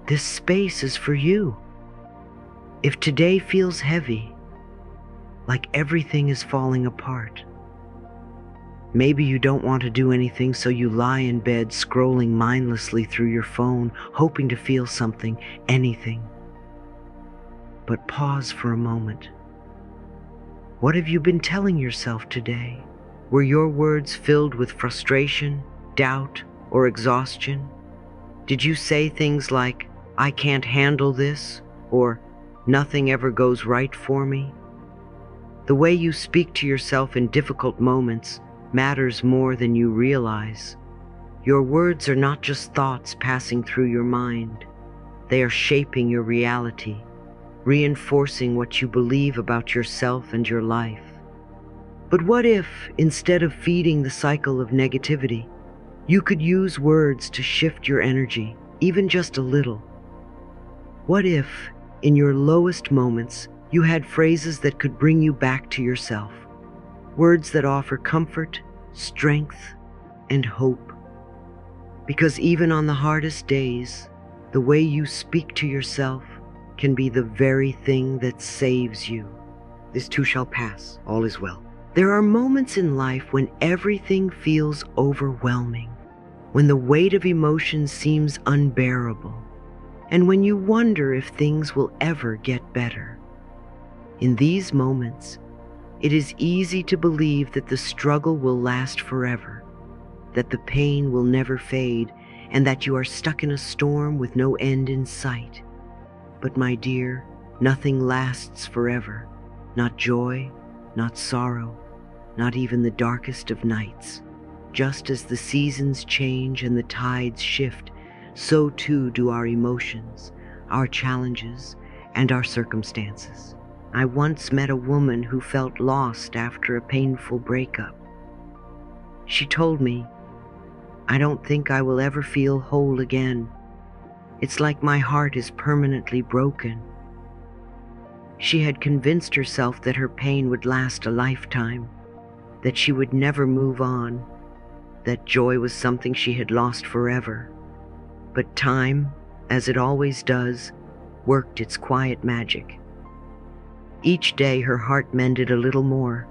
This space is for you. If today feels heavy, like everything is falling apart, maybe you don't want to do anything, so you lie in bed scrolling mindlessly through your phone, hoping to feel something, anything. But pause for a moment. What have you been telling yourself today? Were your words filled with frustration, doubt, or exhaustion? Did you say things like, "I can't handle this," or "Nothing ever goes right for me"? The way you speak to yourself in difficult moments matters more than you realize. Your words are not just thoughts passing through your mind. They are shaping your reality, reinforcing what you believe about yourself and your life. But what if, instead of feeding the cycle of negativity, you could use words to shift your energy, even just a little? What if, in your lowest moments, you had phrases that could bring you back to yourself? Words that offer comfort, strength, and hope. Because even on the hardest days, the way you speak to yourself can be the very thing that saves you. This too shall pass, all is well. There are moments in life when everything feels overwhelming, when the weight of emotions seems unbearable, and when you wonder if things will ever get better. In these moments, it is easy to believe that the struggle will last forever, that the pain will never fade, and that you are stuck in a storm with no end in sight. But my dear, nothing lasts forever. Not joy, not sorrow, not even the darkest of nights. Just as the seasons change and the tides shift, so too do our emotions, our challenges, and our circumstances. I once met a woman who felt lost after a painful breakup. She told me, "I don't think I will ever feel whole again. It's like my heart is permanently broken." She had convinced herself that her pain would last a lifetime, that she would never move on, that joy was something she had lost forever. But time, as it always does, worked its quiet magic. Each day her heart mended a little more,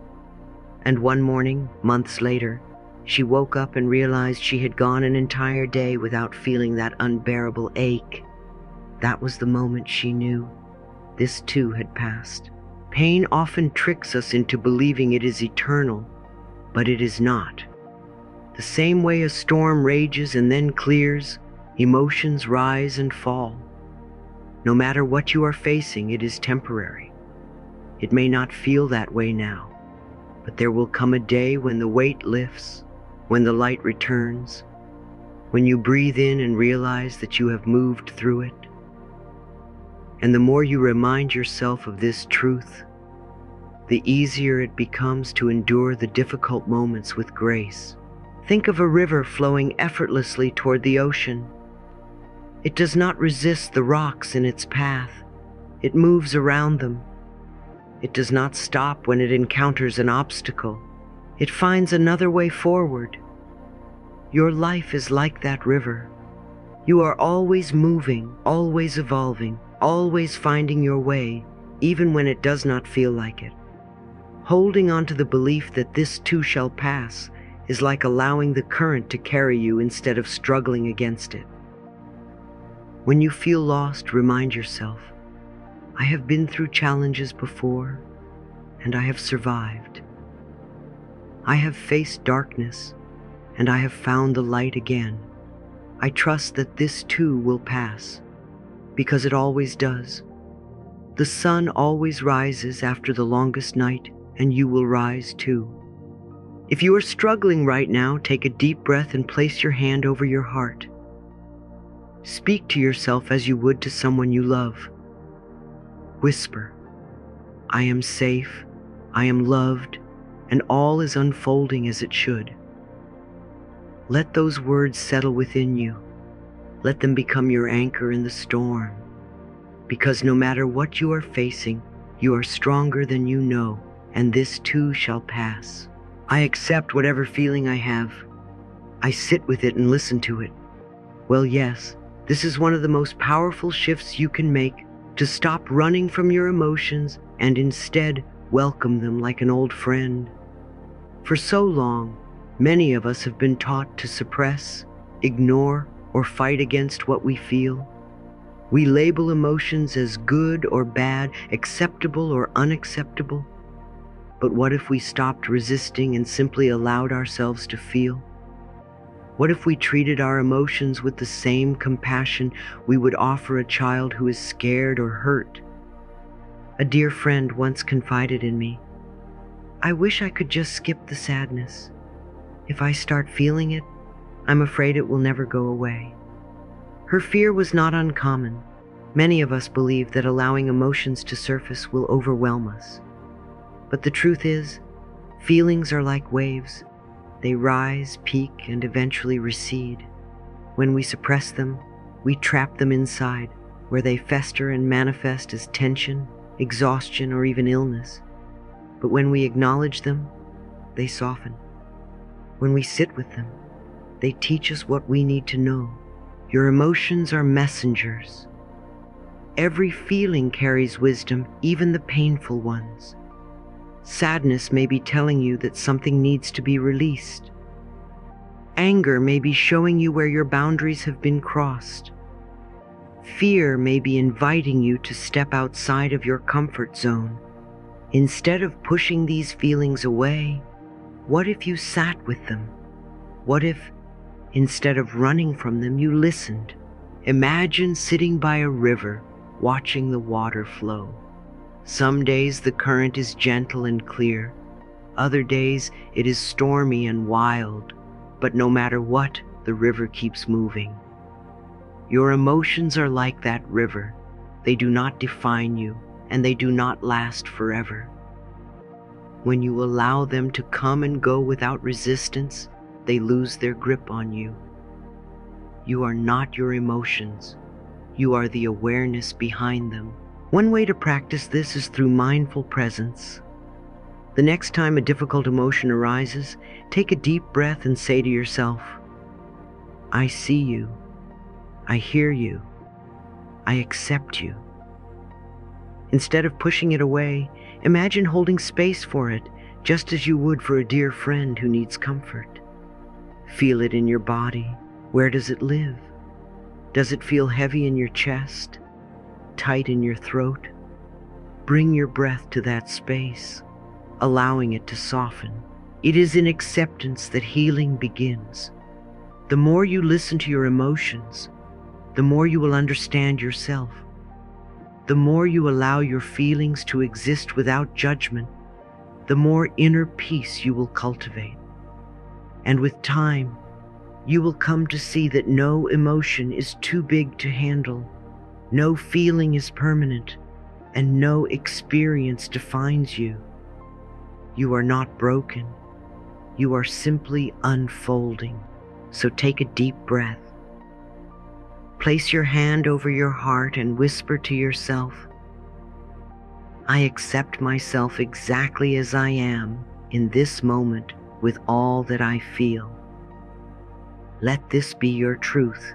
and one morning, months later, she woke up and realized she had gone an entire day without feeling that unbearable ache. That was the moment she knew this too had passed. Pain often tricks us into believing it is eternal, but it is not. The same way a storm rages and then clears, emotions rise and fall. No matter what you are facing, it is temporary. It may not feel that way now, but there will come a day when the weight lifts, when the light returns, when you breathe in and realize that you have moved through it. And the more you remind yourself of this truth, the easier it becomes to endure the difficult moments with grace. Think of a river flowing effortlessly toward the ocean. It does not resist the rocks in its path. It moves around them. It does not stop when it encounters an obstacle. It finds another way forward. Your life is like that river. You are always moving, always evolving, always finding your way, even when it does not feel like it. Holding on to the belief that this too shall pass is like allowing the current to carry you instead of struggling against it. When you feel lost, remind yourself, I have been through challenges before, and I have survived. I have faced darkness, and I have found the light again. I trust that this too will pass, because it always does. The sun always rises after the longest night, and you will rise too. If you are struggling right now, take a deep breath and place your hand over your heart. Speak to yourself as you would to someone you love. Whisper, I am safe, I am loved, and all is unfolding as it should. Let those words settle within you. Let them become your anchor in the storm. Because no matter what you are facing, you are stronger than you know, and this too shall pass. I accept whatever feeling I have. I sit with it and listen to it. Well, yes, This is one of the most powerful shifts you can make, to stop running from your emotions and instead welcome them like an old friend. For so long, many of us have been taught to suppress, ignore, or fight against what we feel. We label emotions as good or bad, acceptable or unacceptable. But what if we stopped resisting and simply allowed ourselves to feel? What if we treated our emotions with the same compassion we would offer a child who is scared or hurt? A dear friend once confided in me, "I wish I could just skip the sadness. If I start feeling it, I'm afraid it will never go away." Her fear was not uncommon. Many of us believe that allowing emotions to surface will overwhelm us. But the truth is, feelings are like waves. They rise, peak, and eventually recede. When we suppress them, we trap them inside, where they fester and manifest as tension, exhaustion, or even illness. But when we acknowledge them, they soften. When we sit with them, they teach us what we need to know. Your emotions are messengers. Every feeling carries wisdom, even the painful ones. Sadness may be telling you that something needs to be released. Anger may be showing you where your boundaries have been crossed. Fear may be inviting you to step outside of your comfort zone. Instead of pushing these feelings away, what if you sat with them? What if, instead of running from them, you listened? Imagine sitting by a river, watching the water flow. Some days the current is gentle and clear. Other days it is stormy and wild. But no matter what, the river keeps moving. Your emotions are like that river. They do not define you, and they do not last forever. When you allow them to come and go without resistance, they lose their grip on you. You are not your emotions. You are the awareness behind them. One way to practice this is through mindful presence. The next time a difficult emotion arises, take a deep breath and say to yourself, "I see you. I hear you. I accept you." Instead of pushing it away, imagine holding space for it, just as you would for a dear friend who needs comfort. Feel it in your body. Where does it live? Does it feel heavy in your chest? Tight in your throat? Bring your breath to that space, allowing it to soften. It is in acceptance that healing begins. The more you listen to your emotions, the more you will understand yourself. The more you allow your feelings to exist without judgment, the more inner peace you will cultivate. And with time, you will come to see that no emotion is too big to handle. No feeling is permanent, and no experience defines you. You are not broken. You are simply unfolding. So take a deep breath. Place your hand over your heart and whisper to yourself, "I accept myself exactly as I am in this moment with all that I feel." Let this be your truth.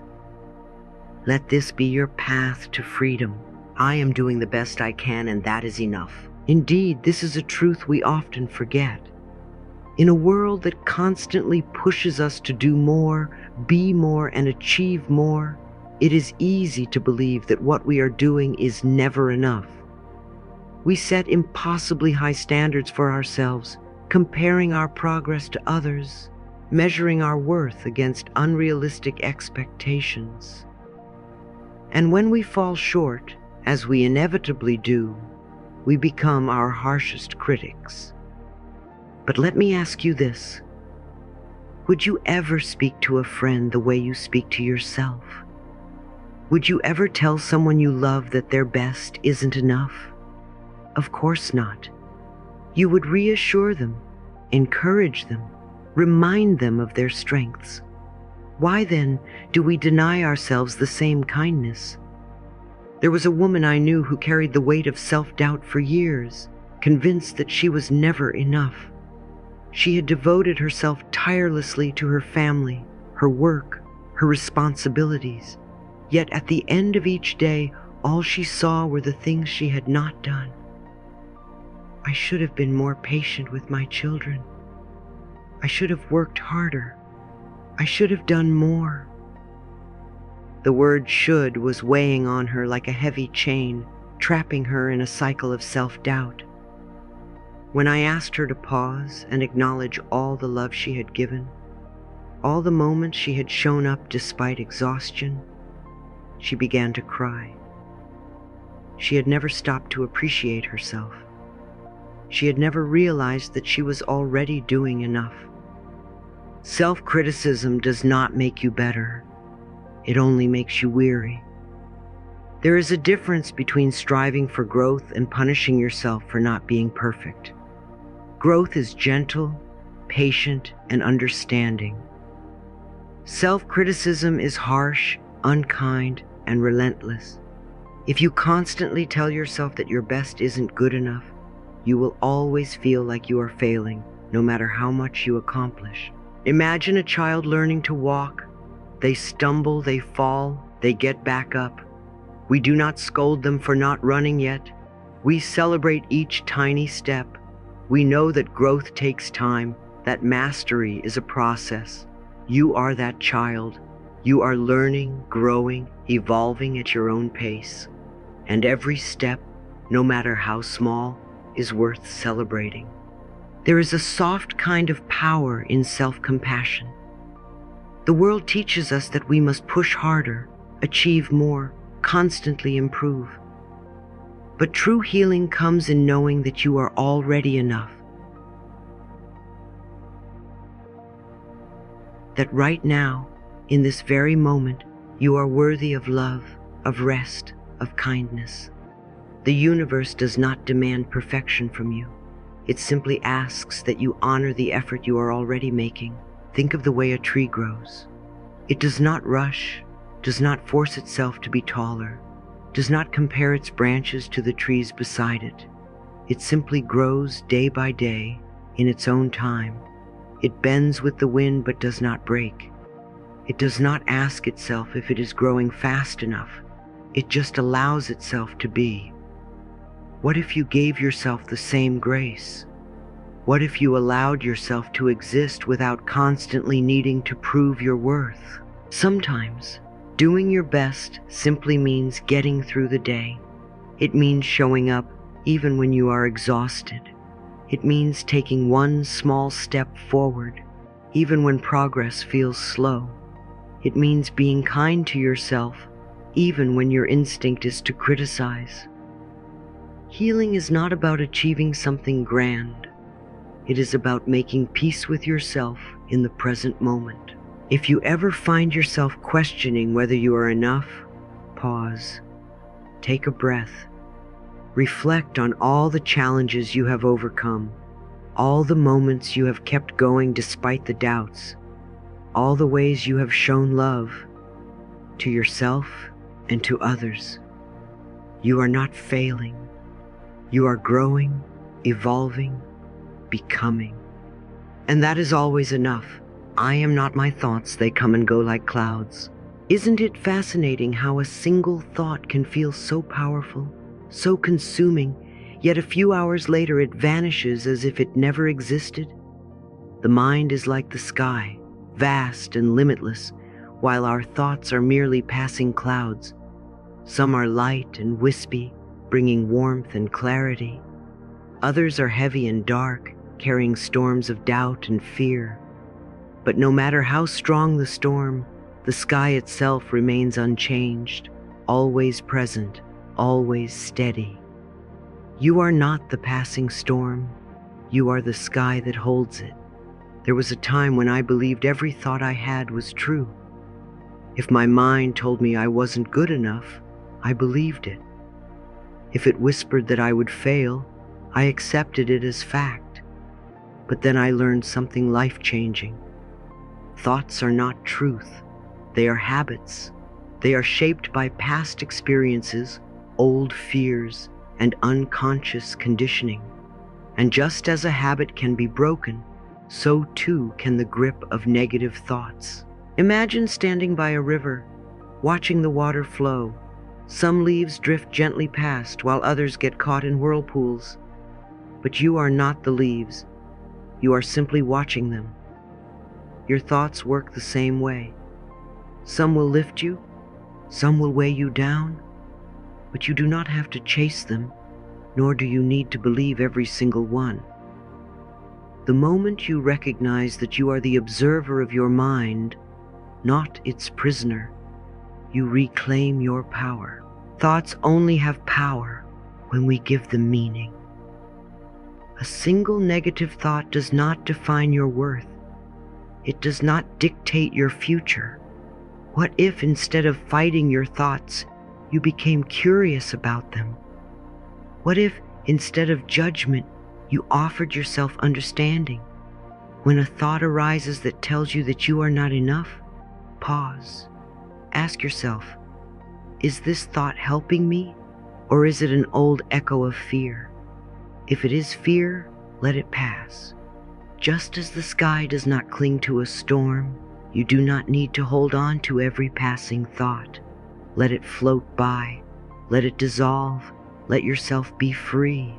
Let this be your path to freedom. I am doing the best I can, and that is enough. Indeed, this is a truth we often forget. In a world that constantly pushes us to do more, be more, and achieve more, it is easy to believe that what we are doing is never enough. We set impossibly high standards for ourselves, comparing our progress to others, measuring our worth against unrealistic expectations. And when we fall short, as we inevitably do, we become our harshest critics. But let me ask you this. Would you ever speak to a friend the way you speak to yourself? Would you ever tell someone you love that their best isn't enough? Of course not. You would reassure them, encourage them, remind them of their strengths. Why then do we deny ourselves the same kindness? There was a woman I knew who carried the weight of self-doubt for years, convinced that she was never enough. She had devoted herself tirelessly to her family, her work, her responsibilities. Yet at the end of each day, all she saw were the things she had not done. I should have been more patient with my children. I should have worked harder. I should have done more. The word should was weighing on her like a heavy chain, trapping her in a cycle of self-doubt. When I asked her to pause and acknowledge all the love she had given, all the moments she had shown up despite exhaustion, she began to cry. She had never stopped to appreciate herself. She had never realized that she was already doing enough. Self-criticism does not make you better. It only makes you weary. There is a difference between striving for growth and punishing yourself for not being perfect. Growth is gentle, patient, and understanding. Self-criticism is harsh, unkind, and relentless. If you constantly tell yourself that your best isn't good enough, you will always feel like you are failing, no matter how much you accomplish. Imagine a child learning to walk. They stumble, they fall, they get back up. We do not scold them for not running yet. We celebrate each tiny step. We know that growth takes time, that mastery is a process. You are that child. You are learning, growing, evolving at your own pace. And every step, no matter how small, is worth celebrating. There is a soft kind of power in self-compassion. The world teaches us that we must push harder, achieve more, constantly improve. But true healing comes in knowing that you are already enough. That right now, in this very moment, you are worthy of love, of rest, of kindness. The universe does not demand perfection from you. It simply asks that you honor the effort you are already making. Think of the way a tree grows. It does not rush, does not force itself to be taller, does not compare its branches to the trees beside it. It simply grows day by day in its own time. It bends with the wind but does not break. It does not ask itself if it is growing fast enough. It just allows itself to be. What if you gave yourself the same grace? What if you allowed yourself to exist without constantly needing to prove your worth? Sometimes, doing your best simply means getting through the day. It means showing up even when you are exhausted. It means taking one small step forward, even when progress feels slow. It means being kind to yourself, even when your instinct is to criticize. Healing is not about achieving something grand. It is about making peace with yourself in the present moment. If you ever find yourself questioning whether you are enough, pause. Take a breath. Reflect on all the challenges you have overcome, all the moments you have kept going despite the doubts, all the ways you have shown love to yourself and to others. You are not failing. You are growing, evolving, becoming. And that is always enough. I am not my thoughts, they come and go like clouds. Isn't it fascinating how a single thought can feel so powerful, so consuming, yet a few hours later it vanishes as if it never existed? The mind is like the sky, vast and limitless, while our thoughts are merely passing clouds. Some are light and wispy, bringing warmth and clarity. Others are heavy and dark, carrying storms of doubt and fear. But no matter how strong the storm, the sky itself remains unchanged, always present, always steady. You are not the passing storm. You are the sky that holds it. There was a time when I believed every thought I had was true. If my mind told me I wasn't good enough, I believed it. If it whispered that I would fail, I accepted it as fact. But then I learned something life-changing. Thoughts are not truth. They are habits. They are shaped by past experiences, old fears, and unconscious conditioning. And just as a habit can be broken, so too can the grip of negative thoughts. Imagine standing by a river. watching the water flow. Some leaves drift gently past while others get caught in whirlpools. But you are not the leaves. You are simply watching them. Your thoughts work the same way. Some will lift you, some will weigh you down, but you do not have to chase them, nor do you need to believe every single one. The moment you recognize that you are the observer of your mind, not its prisoner, you reclaim your power. Thoughts only have power when we give them meaning. A single negative thought does not define your worth. It does not dictate your future. What if instead of fighting your thoughts, you became curious about them? What if instead of judgment, you offered yourself understanding? When a thought arises that tells you that you are not enough, pause. Ask yourself, is this thought helping me, or is it an old echo of fear? If it is fear, let it pass. Just as the sky does not cling to a storm, you do not need to hold on to every passing thought. Let it float by. Let it dissolve. Let yourself be free.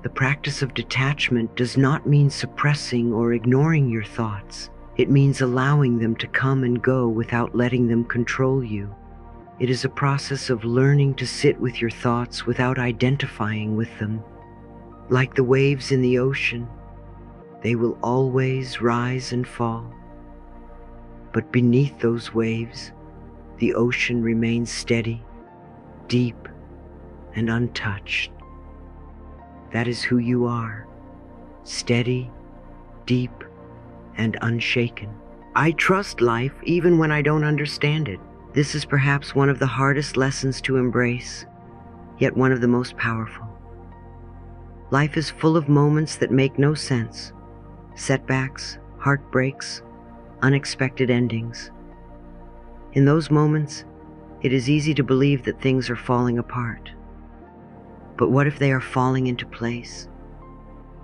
The practice of detachment does not mean suppressing or ignoring your thoughts. It means allowing them to come and go without letting them control you. It is a process of learning to sit with your thoughts without identifying with them. Like the waves in the ocean, they will always rise and fall. But beneath those waves, the ocean remains steady, deep, and untouched. That is who you are, steady, deep, and unshaken. I trust life even when I don't understand it. This is perhaps one of the hardest lessons to embrace, yet one of the most powerful. Life is full of moments that make no sense, setbacks, heartbreaks, unexpected endings. In those moments, it is easy to believe that things are falling apart. But what if they are falling into place?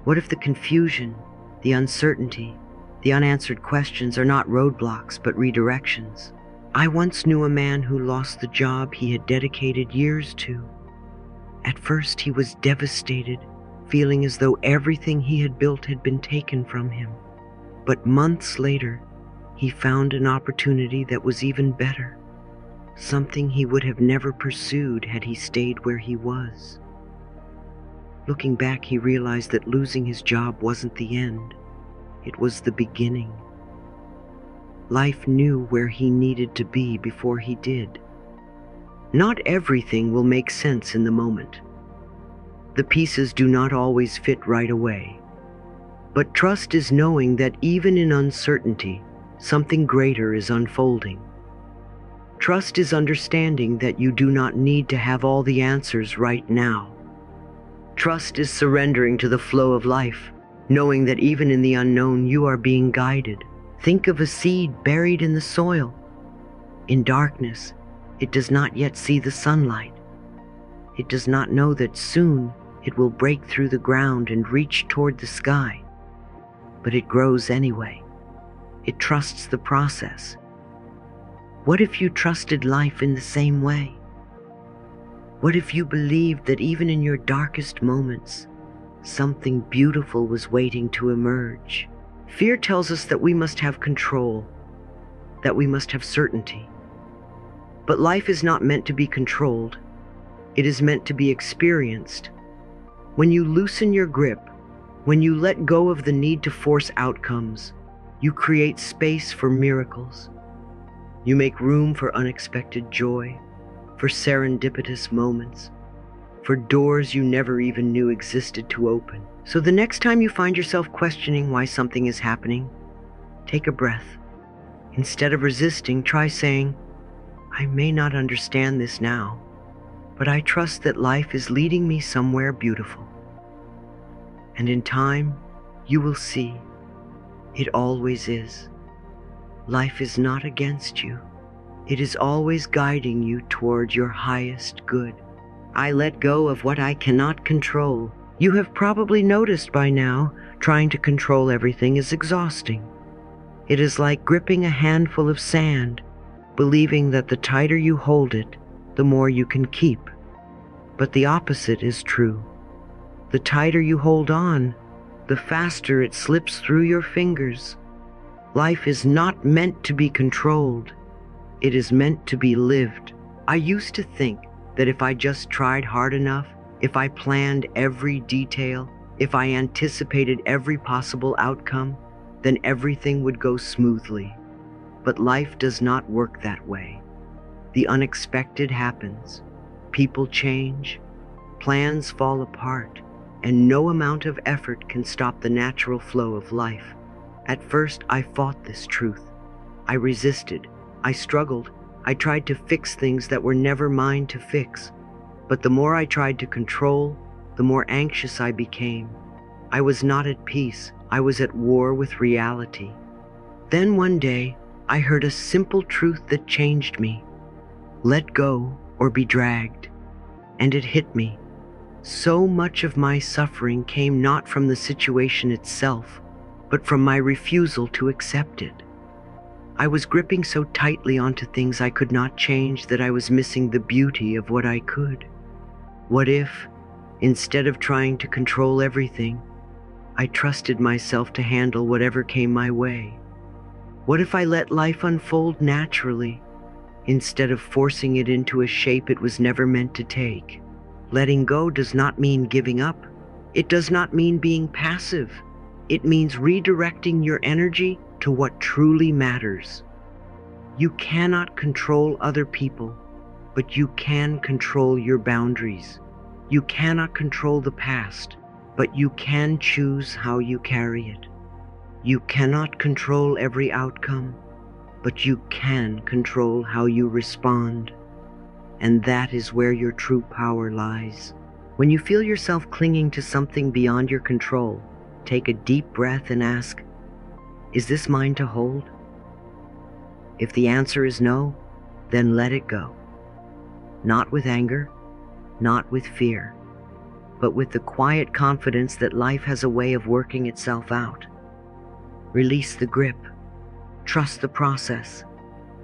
What if the confusion, the uncertainty, the unanswered questions are not roadblocks but redirections? I once knew a man who lost the job he had dedicated years to. At first he was devastated, feeling as though everything he had built had been taken from him. But months later, he found an opportunity that was even better, something he would have never pursued had he stayed where he was. Looking back, he realized that losing his job wasn't the end. It was the beginning. Life knew where he needed to be before he did. Not everything will make sense in the moment. The pieces do not always fit right away. But trust is knowing that even in uncertainty, something greater is unfolding. Trust is understanding that you do not need to have all the answers right now. Trust is surrendering to the flow of life, knowing that even in the unknown you are being guided. Think of a seed buried in the soil. In darkness, it does not yet see the sunlight. It does not know that soon it will break through the ground and reach toward the sky. But it grows anyway. It trusts the process. What if you trusted life in the same way? What if you believed that even in your darkest moments, something beautiful was waiting to emerge? Fear tells us that we must have control, that we must have certainty. But life is not meant to be controlled. It is meant to be experienced. When you loosen your grip, when you let go of the need to force outcomes, you create space for miracles. You make room for unexpected joy, for serendipitous moments, for doors you never even knew existed to open. So the next time you find yourself questioning why something is happening, take a breath. Instead of resisting, try saying, I may not understand this now, but I trust that life is leading me somewhere beautiful. And in time, you will see, it always is. Life is not against you. It is always guiding you toward your highest good. I let go of what I cannot control. You have probably noticed by now, trying to control everything is exhausting. It is like gripping a handful of sand. believing that the tighter you hold it, the more you can keep. But the opposite is true. The tighter you hold on, the faster it slips through your fingers. Life is not meant to be controlled. It is meant to be lived. I used to think that if I just tried hard enough, if I planned every detail, if I anticipated every possible outcome, then everything would go smoothly. But life does not work that way. The unexpected happens. People change. Plans fall apart. And no amount of effort can stop the natural flow of life. At first, I fought this truth. I resisted. I struggled. I tried to fix things that were never mine to fix. But the more I tried to control, the more anxious I became. I was not at peace. I was at war with reality. Then one day, I heard a simple truth that changed me. Let go or be dragged. And it hit me. So much of my suffering came not from the situation itself, but from my refusal to accept it. I was gripping so tightly onto things I could not change that I was missing the beauty of what I could. What if, instead of trying to control everything, I trusted myself to handle whatever came my way? What if I let life unfold naturally, instead of forcing it into a shape it was never meant to take? Letting go does not mean giving up. It does not mean being passive. It means redirecting your energy to what truly matters. You cannot control other people, but you can control your boundaries. You cannot control the past, but you can choose how you carry it. You cannot control every outcome, but you can control how you respond. And that is where your true power lies. When you feel yourself clinging to something beyond your control, take a deep breath and ask, is this mine to hold? If the answer is no, then let it go. Not with anger, not with fear, but with the quiet confidence that life has a way of working itself out. Release the grip. Trust the process.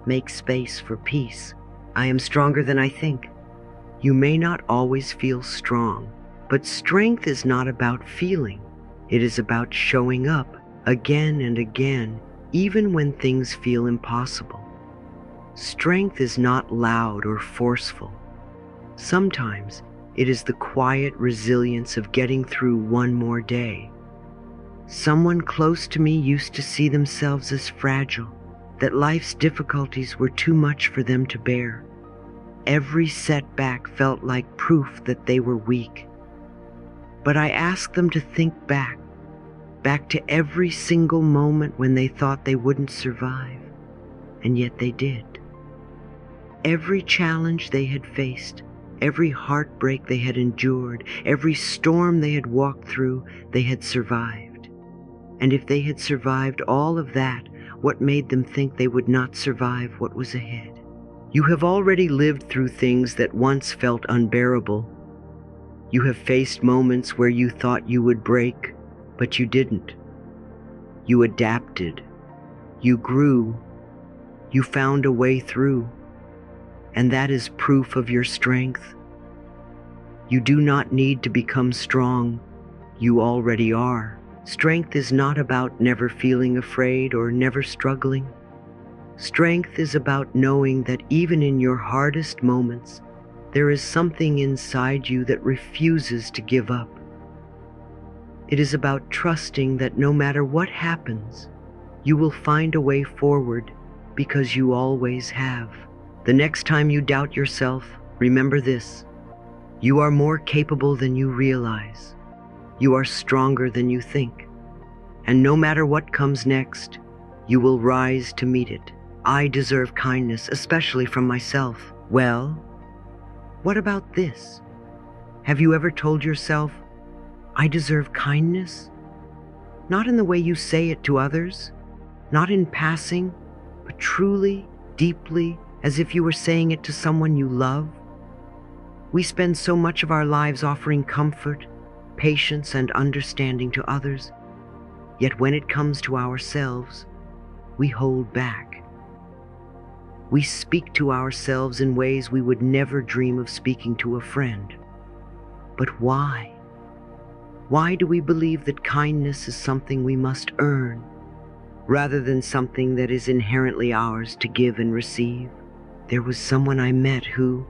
Make space for peace. I am stronger than I think. You may not always feel strong, but strength is not about feeling. It is about showing up again and again, even when things feel impossible. Strength is not loud or forceful. Sometimes it is the quiet resilience of getting through one more day. Someone close to me used to see themselves as fragile, that life's difficulties were too much for them to bear. Every setback felt like proof that they were weak. But I asked them to think back to every single moment when they thought they wouldn't survive, and yet they did. Every challenge they had faced, every heartbreak they had endured, every storm they had walked through, they had survived. And if they had survived all of that, what made them think they would not survive what was ahead? You have already lived through things that once felt unbearable. You have faced moments where you thought you would break, but you didn't. You adapted. You grew. You found a way through. And that is proof of your strength. You do not need to become strong. You already are. Strength is not about never feeling afraid or never struggling. Strength is about knowing that even in your hardest moments, there is something inside you that refuses to give up. It is about trusting that no matter what happens, you will find a way forward because you always have. The next time you doubt yourself, remember this: you are more capable than you realize. You are stronger than you think. And no matter what comes next, you will rise to meet it. I deserve kindness, especially from myself. Well, what about this? Have you ever told yourself, I deserve kindness? Not in the way you say it to others, not in passing, but truly, deeply, as if you were saying it to someone you love. We spend so much of our lives offering comfort, patience, and understanding to others, yet when it comes to ourselves, we hold back. We speak to ourselves in ways we would never dream of speaking to a friend. But why? Why do we believe that kindness is something we must earn, rather than something that is inherently ours to give and receive? There was someone I met who,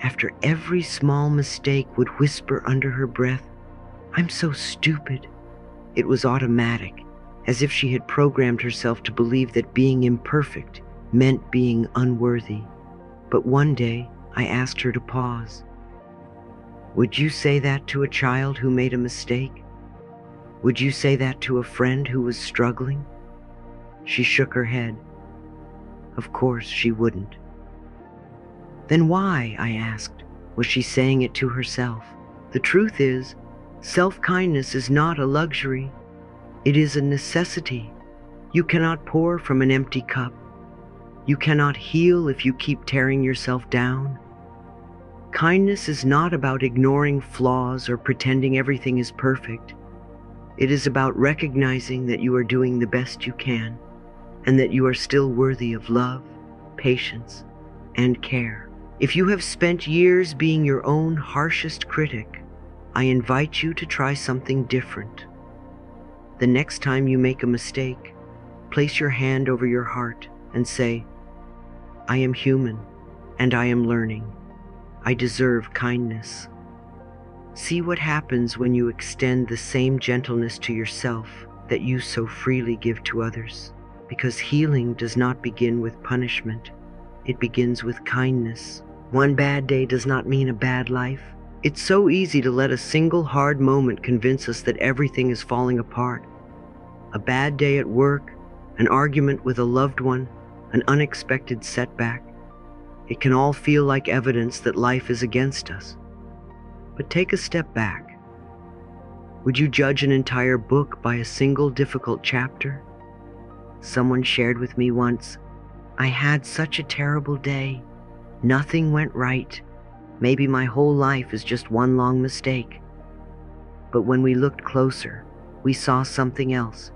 after every small mistake, would whisper under her breath, "I'm so stupid." It was automatic, as if she had programmed herself to believe that being imperfect meant being unworthy. But one day, I asked her to pause. Would you say that to a child who made a mistake? Would you say that to a friend who was struggling? She shook her head. Of course she wouldn't. Then why, I asked, was she saying it to herself? The truth is, self-kindness is not a luxury. It is a necessity. You cannot pour from an empty cup. You cannot heal if you keep tearing yourself down. Kindness is not about ignoring flaws or pretending everything is perfect. It is about recognizing that you are doing the best you can, and that you are still worthy of love, patience, and care. If you have spent years being your own harshest critic, I invite you to try something different. The next time you make a mistake, place your hand over your heart and say, "I am human, and I am learning. I deserve kindness." See what happens when you extend the same gentleness to yourself that you so freely give to others. Because healing does not begin with punishment. It begins with kindness. One bad day does not mean a bad life. It's so easy to let a single hard moment convince us that everything is falling apart. A bad day at work, an argument with a loved one, an unexpected setback. It can all feel like evidence that life is against us. But take a step back. Would you judge an entire book by a single difficult chapter? Someone shared with me once, "I had such a terrible day. Nothing went right. Maybe my whole life is just one long mistake." But when we looked closer, we saw something else.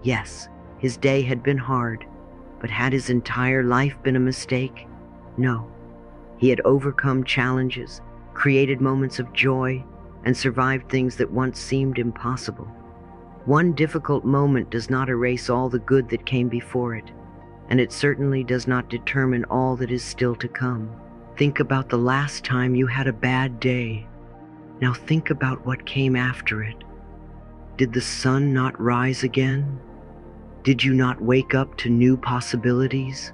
Yes, his day had been hard, but had his entire life been a mistake? No. He had overcome challenges, created moments of joy, and survived things that once seemed impossible. One difficult moment does not erase all the good that came before it, and it certainly does not determine all that is still to come. Think about the last time you had a bad day. Now think about what came after it. Did the sun not rise again? Did you not wake up to new possibilities?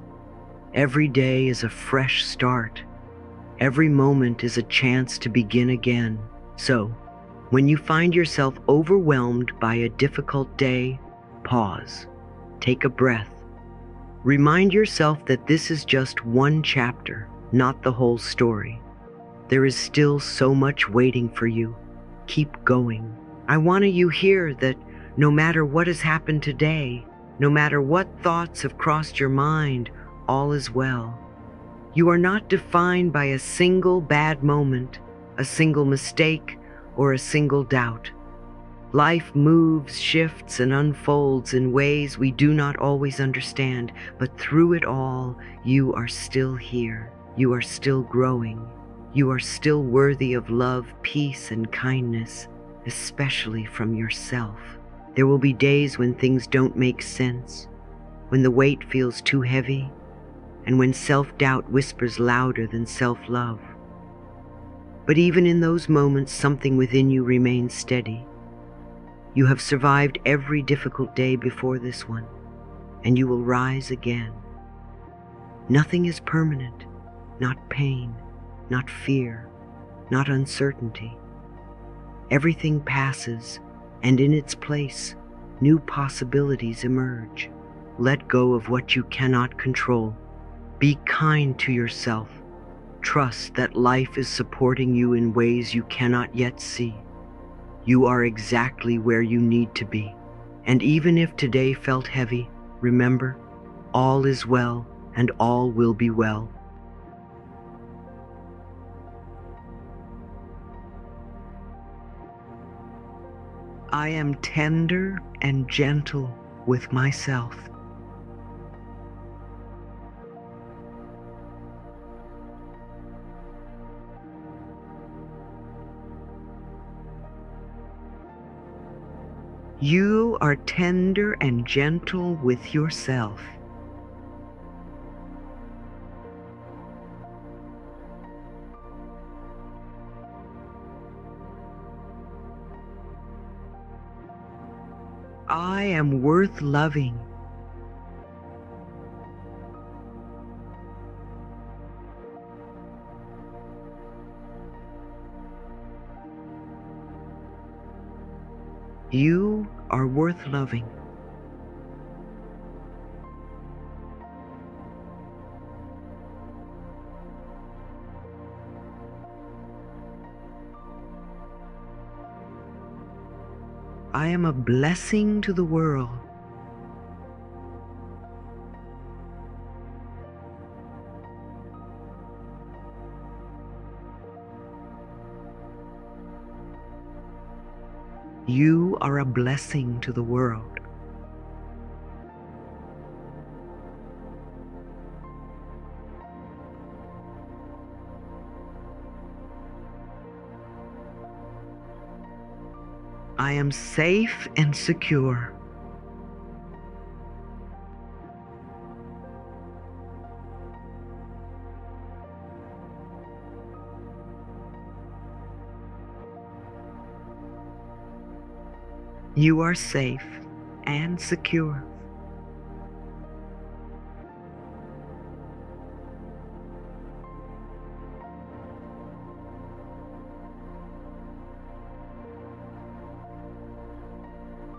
Every day is a fresh start. Every moment is a chance to begin again. So, when you find yourself overwhelmed by a difficult day, pause. Take a breath. Remind yourself that this is just one chapter, not the whole story. There is still so much waiting for you. Keep going. I want you to hear that no matter what has happened today, no matter what thoughts have crossed your mind, all is well. You are not defined by a single bad moment, a single mistake, or a single doubt. Life moves, shifts, and unfolds in ways we do not always understand, but through it all, you are still here. You are still growing. You are still worthy of love, peace, and kindness, especially from yourself. There will be days when things don't make sense, when the weight feels too heavy, and when self-doubt whispers louder than self-love. But even in those moments, something within you remains steady. You have survived every difficult day before this one, and you will rise again. Nothing is permanent, not pain, not fear, not uncertainty. Everything passes, and in its place, new possibilities emerge. Let go of what you cannot control. Be kind to yourself. Trust that life is supporting you in ways you cannot yet see. You are exactly where you need to be. And even if today felt heavy, remember, all is well and all will be well. I am tender and gentle with myself. You are tender and gentle with yourself. I am worth loving. You are worth loving. I am a blessing to the world. You are a blessing to the world. I am safe and secure. You are safe and secure.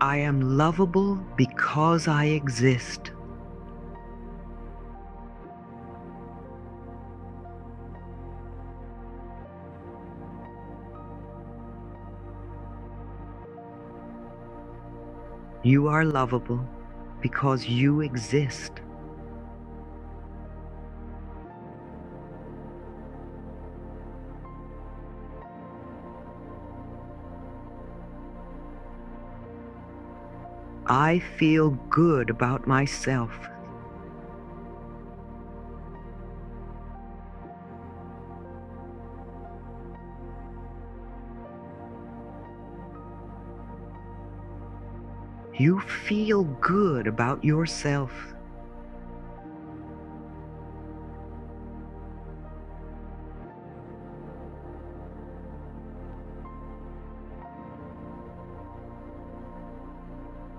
I am lovable because I exist. You are lovable because you exist. I feel good about myself. You feel good about yourself.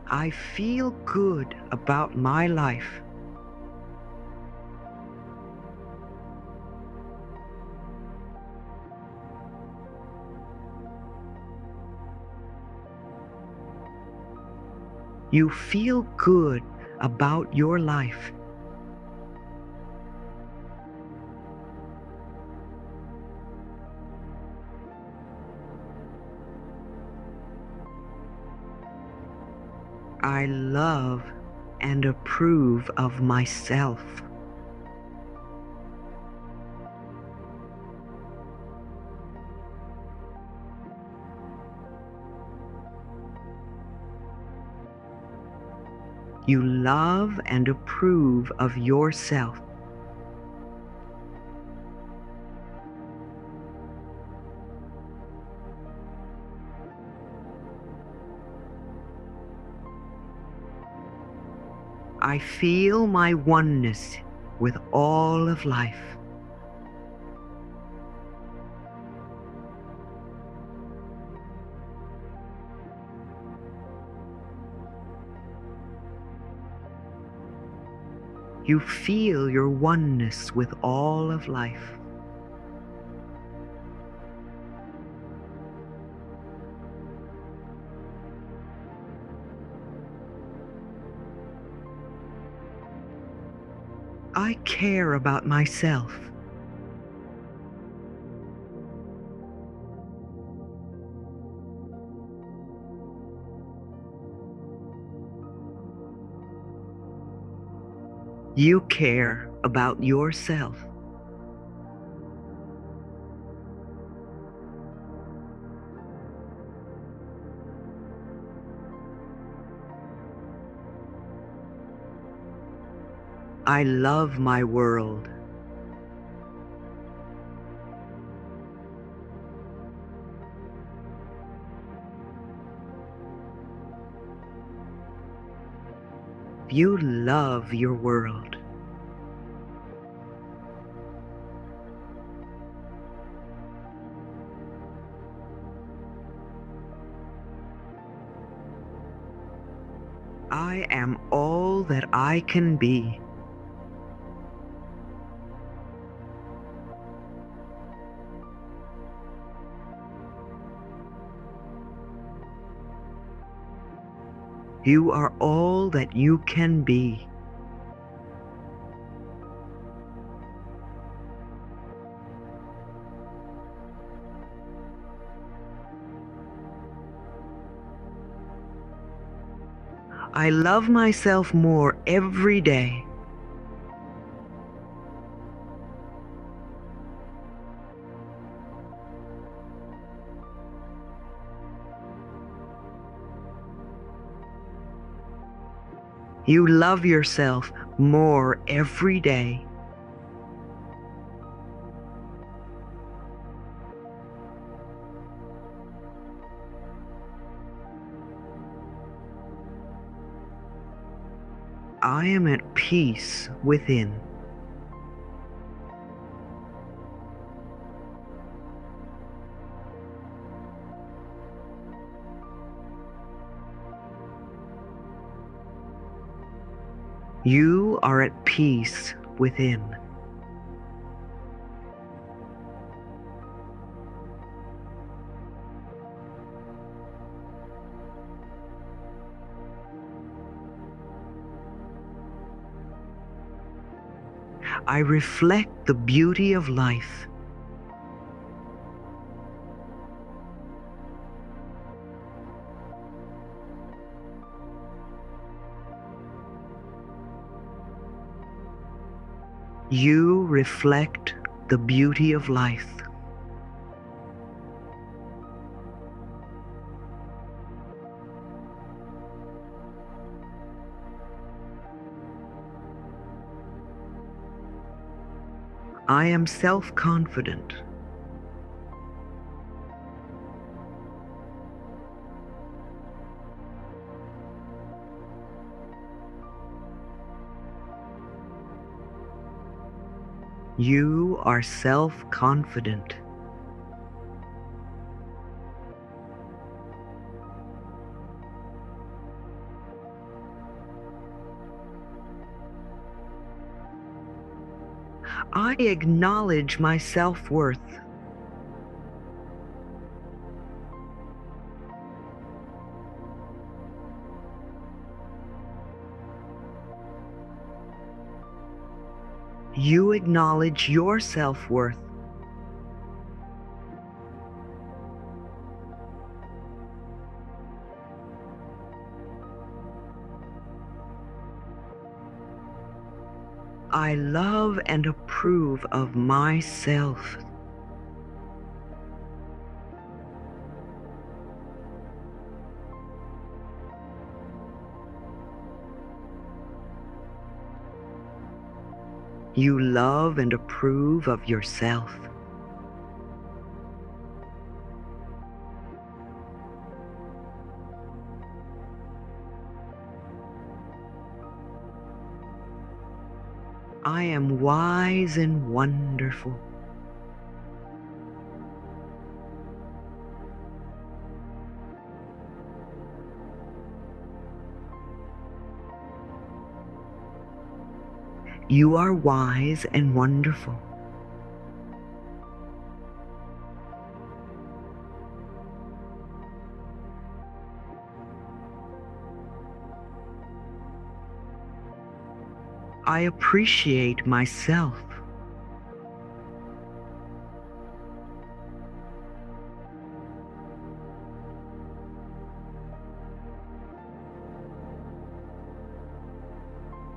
I feel good about my life. You feel good about your life. I love and approve of myself. You love and approve of yourself. I feel my oneness with all of life. You feel your oneness with all of life. I care about myself. You care about yourself. I love my world. You love your world. I am all that I can be. You are all that you can be. I love myself more every day. You love yourself more every day. I am at peace within. You are at peace within. I reflect the beauty of life. You reflect the beauty of life. I am self-confident. You are self-confident. I acknowledge my self-worth. You acknowledge your self-worth. I love and approve of myself. You love and approve of yourself. I am wise and wonderful. You are wise and wonderful. I appreciate myself.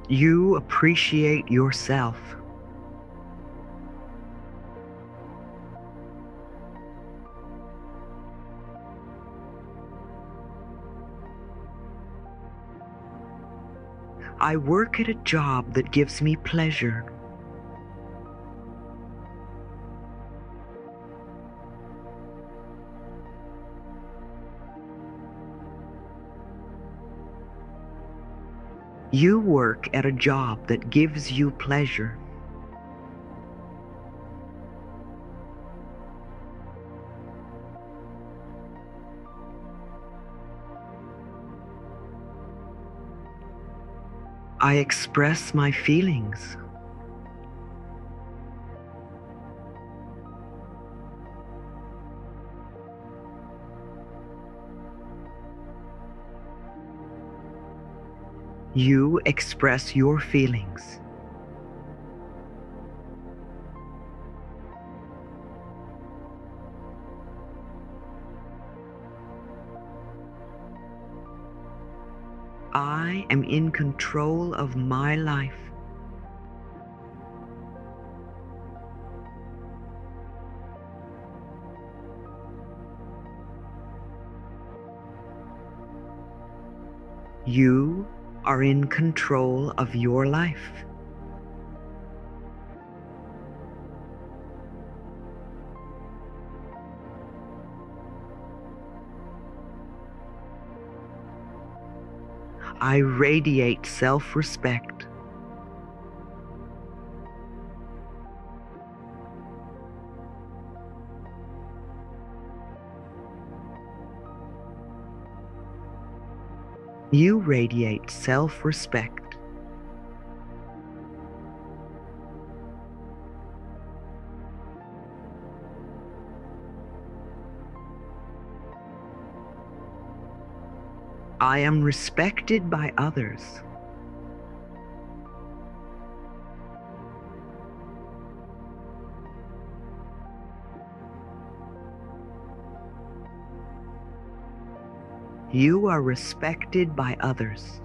You appreciate yourself. I work at a job that gives me pleasure. You work at a job that gives you pleasure. I express my feelings. You express your feelings. I am in control of my life. You are in control of your life. I radiate self-respect. You radiate self-respect. I am respected by others. You are respected by others.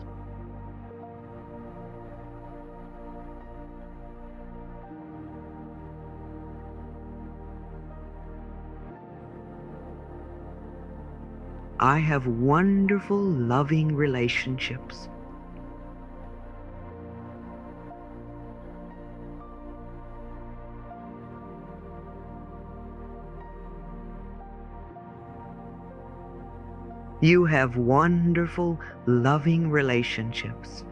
I have wonderful, loving relationships. You have wonderful, loving relationships.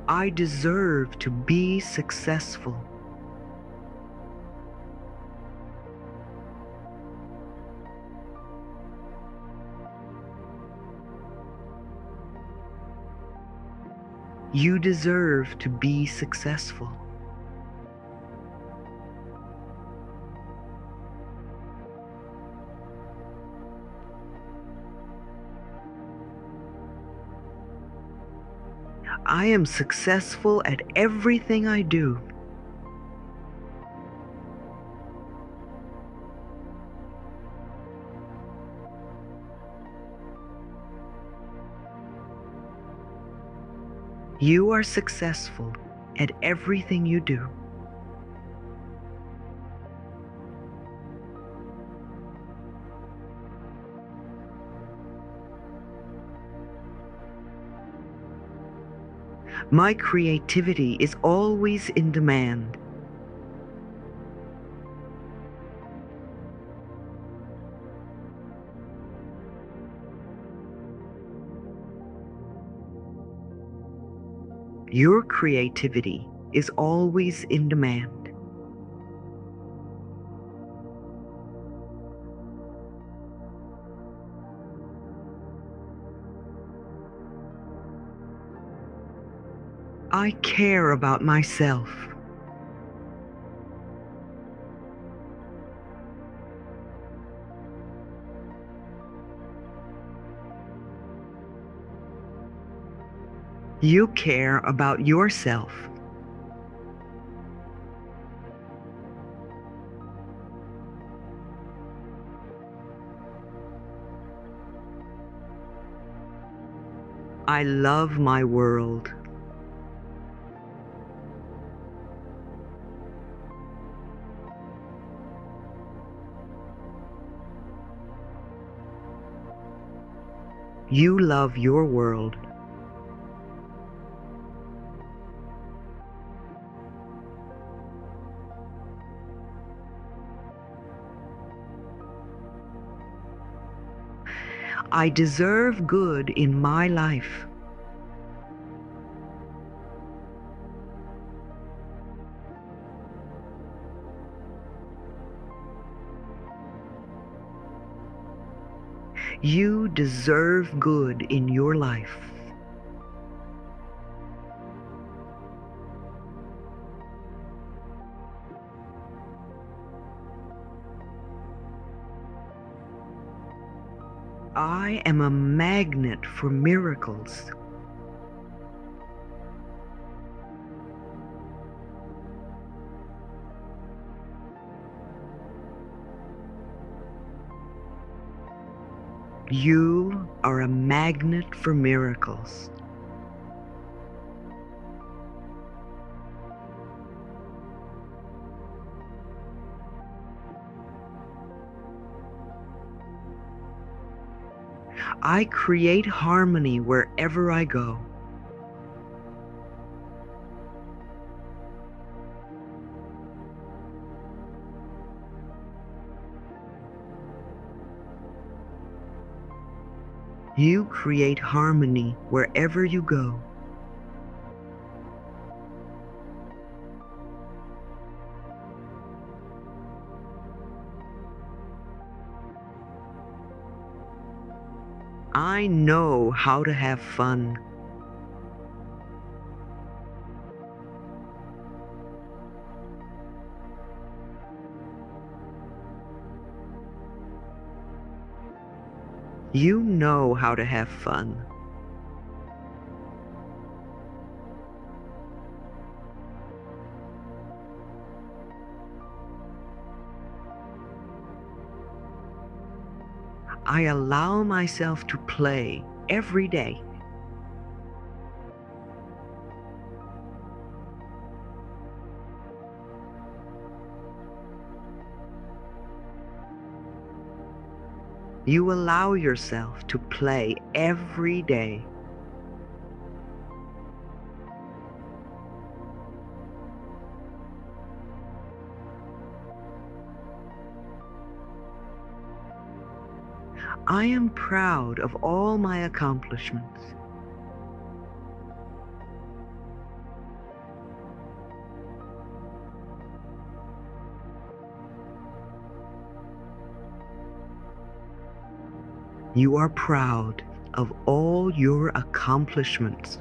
I deserve to be successful. You deserve to be successful. I am successful at everything I do. You are successful at everything you do. My creativity is always in demand. Your creativity is always in demand. I care about myself. You care about yourself. I love my world. You love your world. I deserve good in my life. You deserve good in your life. I am a magnet for miracles. You are a magnet for miracles. I create harmony wherever I go. You create harmony wherever you go. I know how to have fun. You know how to have fun. I allow myself to play every day. You allow yourself to play every day. I am proud of all my accomplishments. You are proud of all your accomplishments.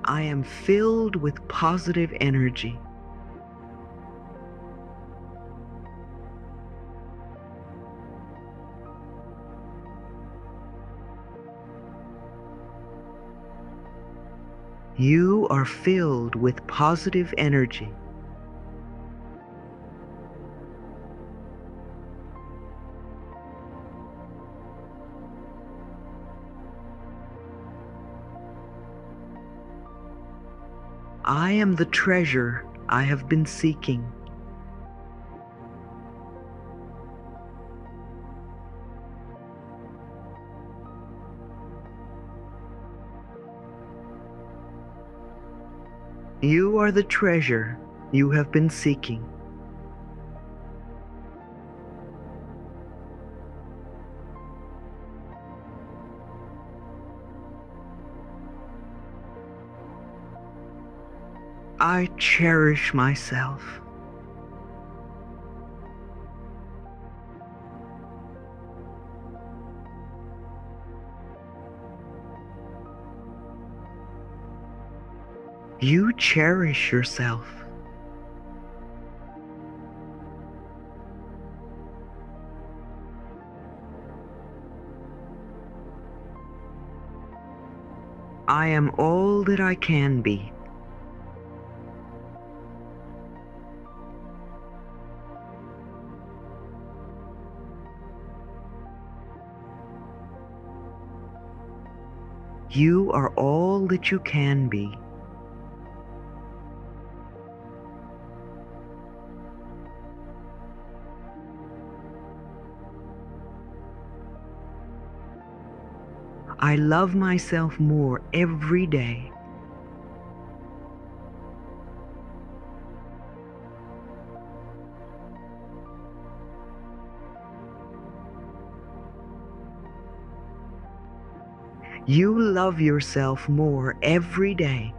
I am filled with positive energy. You are filled with positive energy. I am the treasure I have been seeking. You are the treasure you have been seeking. I cherish myself. You cherish yourself. I am all that I can be. You are all that you can be. I love myself more every day. You love yourself more every day.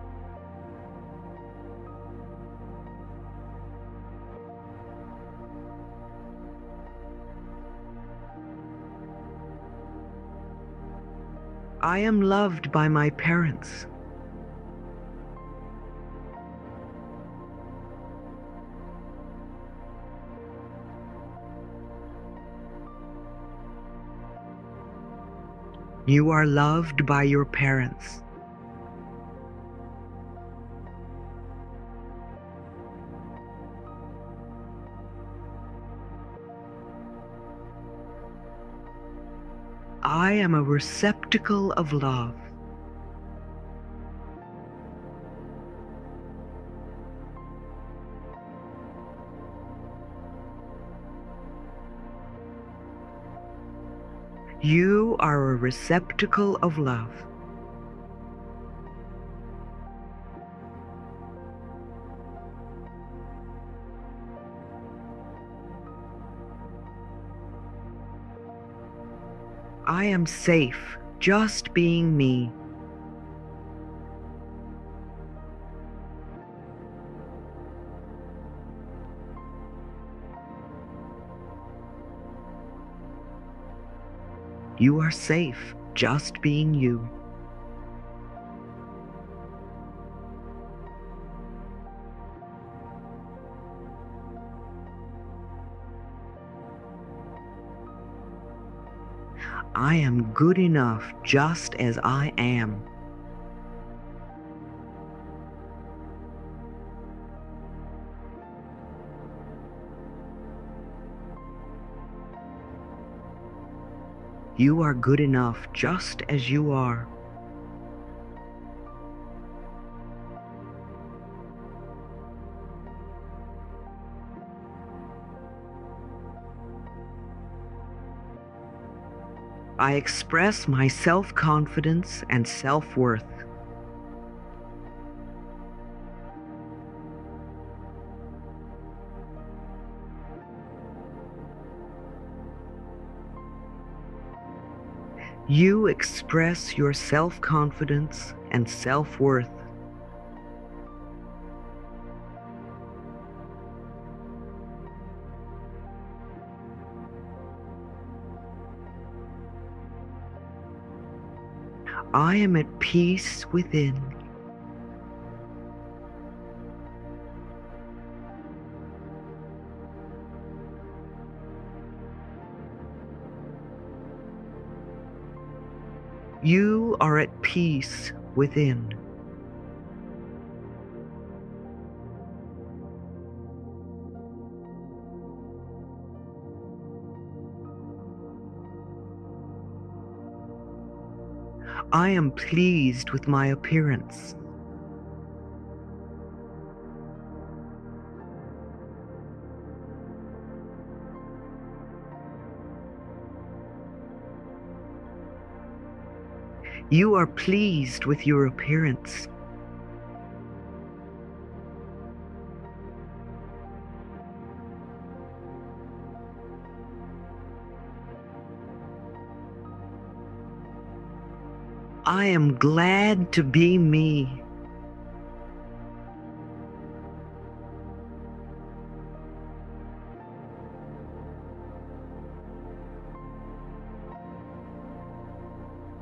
I am loved by my parents. You are loved by your parents. I am a receptacle of love. You are a receptacle of love. I am safe just being me. You are safe just being you. I am good enough just as I am. You are good enough just as you are. I express my self-confidence and self-worth. You express your self-confidence and self-worth. I am at peace within. You are at peace within. I am pleased with my appearance. You are pleased with your appearance. I am glad to be me.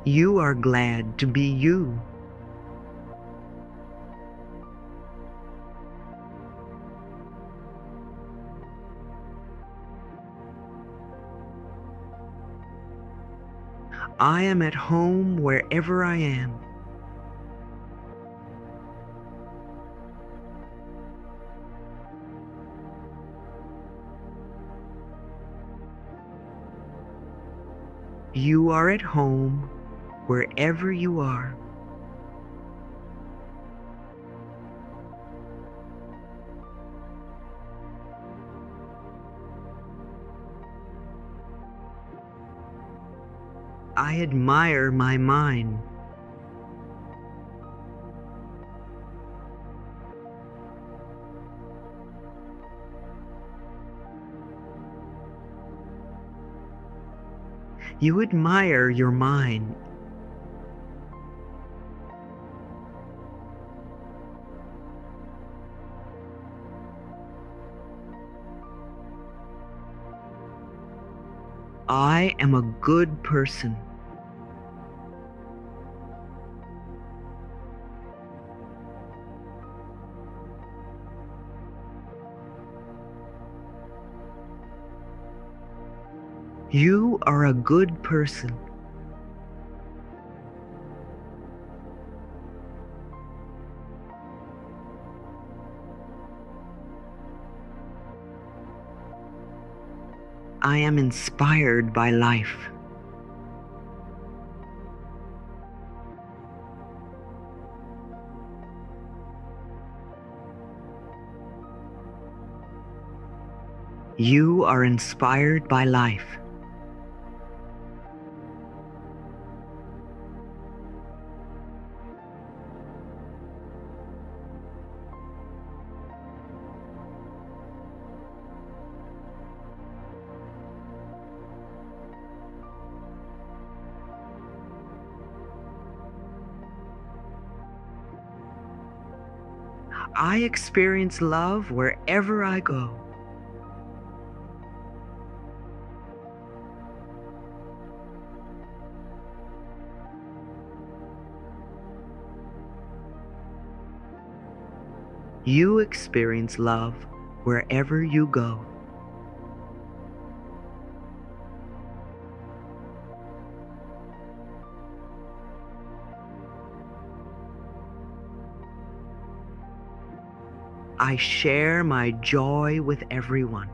You are glad to be you. I am at home wherever I am. You are at home wherever you are. I admire my mind. You admire your mind. I am a good person. You are a good person. I am inspired by life. You are inspired by life. I experience love wherever I go. You experience love wherever you go. I share my joy with everyone.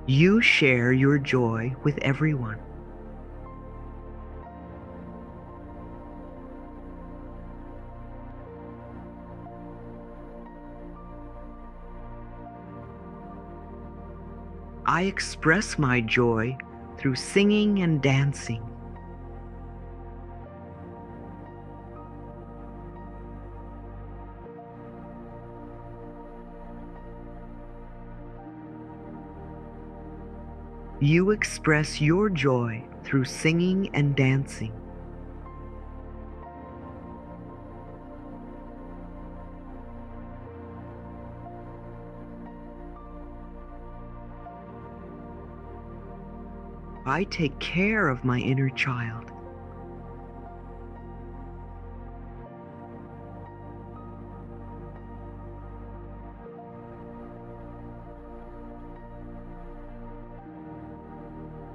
You share your joy with everyone. I express my joy through singing and dancing. You express your joy through singing and dancing. I take care of my inner child.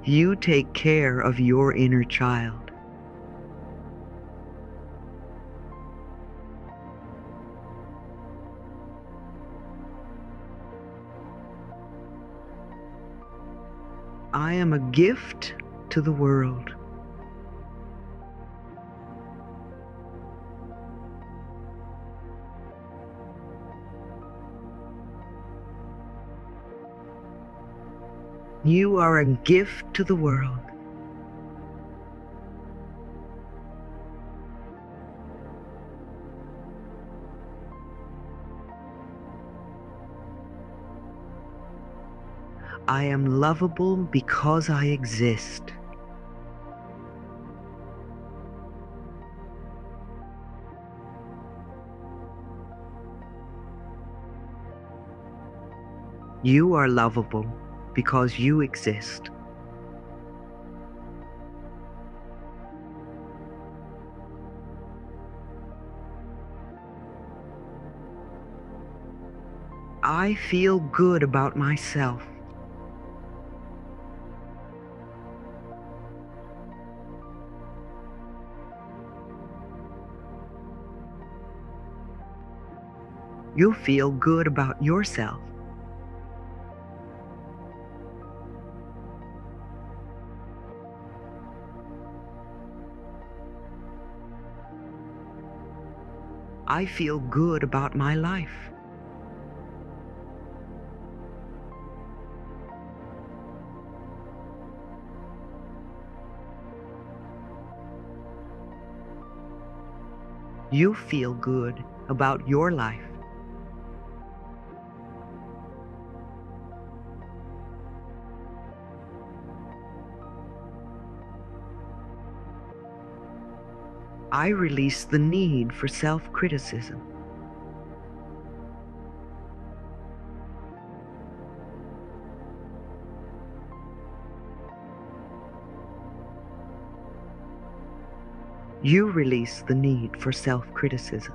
You take care of your inner child. I am a gift to the world. You are a gift to the world. I am lovable because I exist. You are lovable because you exist. I feel good about myself. You feel good about yourself. I feel good about my life. You feel good about your life. I release the need for self-criticism. You release the need for self-criticism.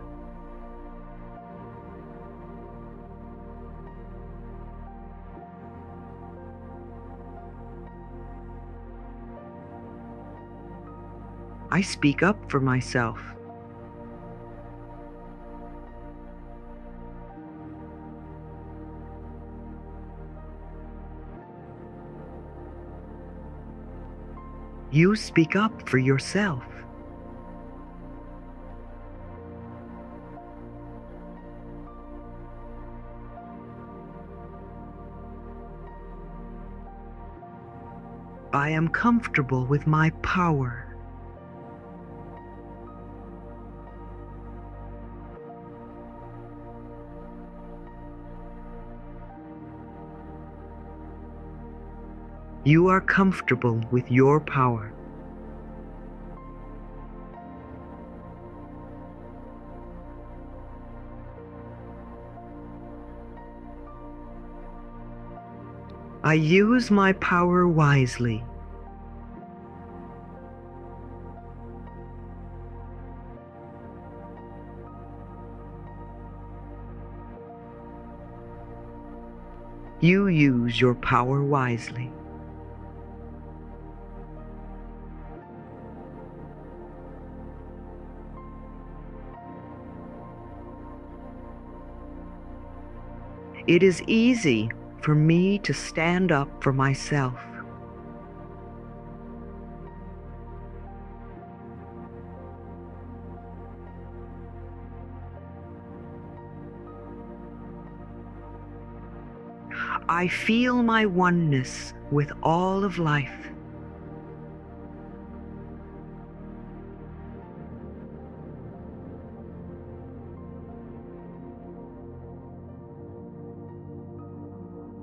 I speak up for myself. You speak up for yourself. I am comfortable with my power. You are comfortable with your power. I use my power wisely. You use your power wisely. It is easy for me to stand up for myself. I feel my oneness with all of life.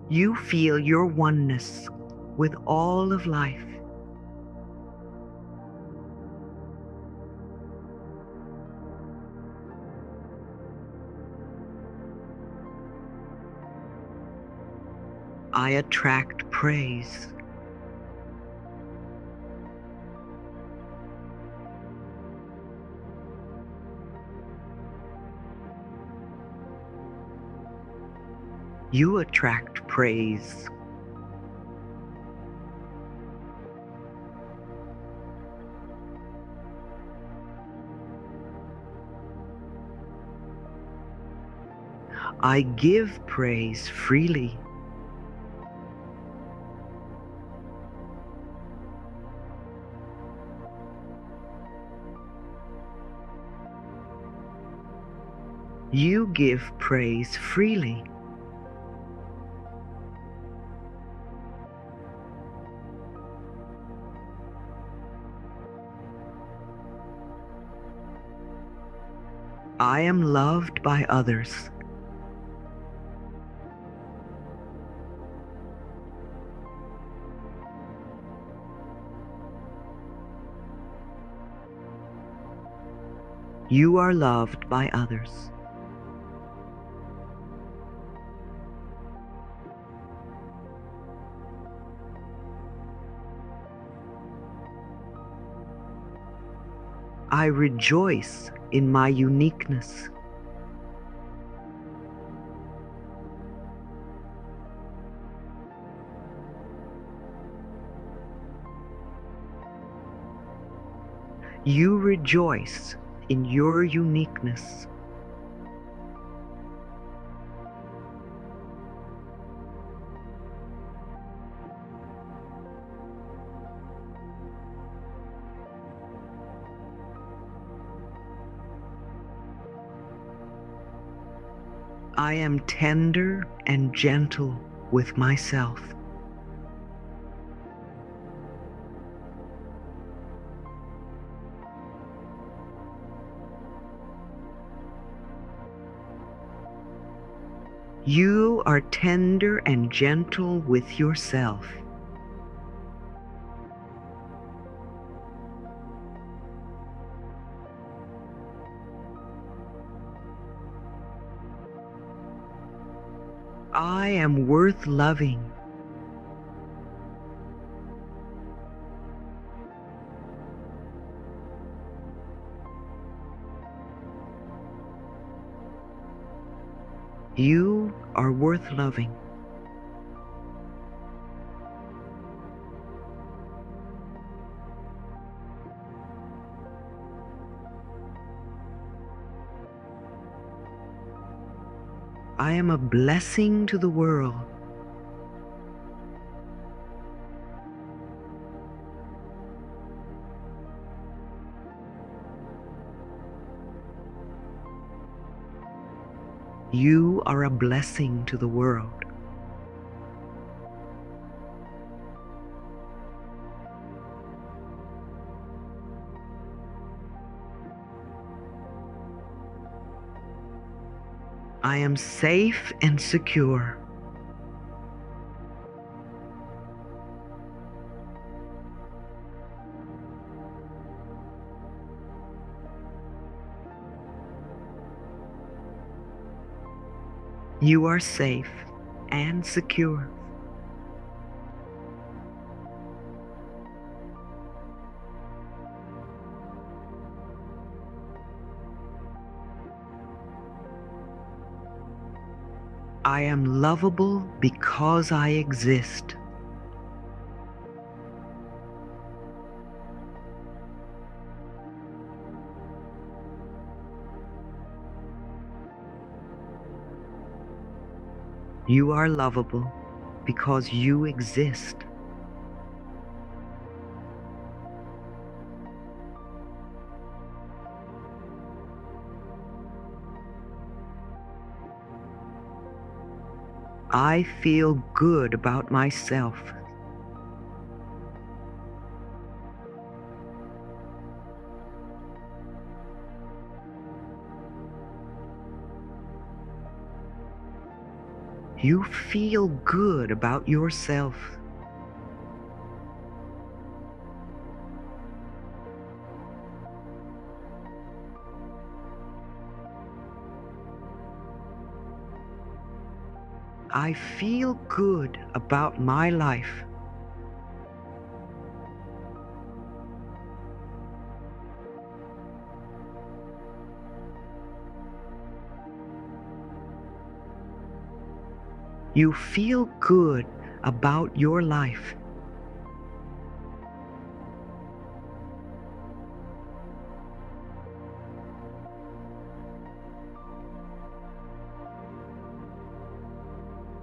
You feel your oneness with all of life. I attract praise. You attract praise. I give praise freely. You give praise freely. I am loved by others. You are loved by others. I rejoice in my uniqueness. You rejoice in your uniqueness. I am tender and gentle with myself. You are tender and gentle with yourself. I am worth loving. You are worth loving. I am a blessing to the world. You are a blessing to the world. I am safe and secure. You are safe and secure. I am lovable because I exist. You are lovable because you exist. I feel good about myself. You feel good about yourself. I feel good about my life. You feel good about your life.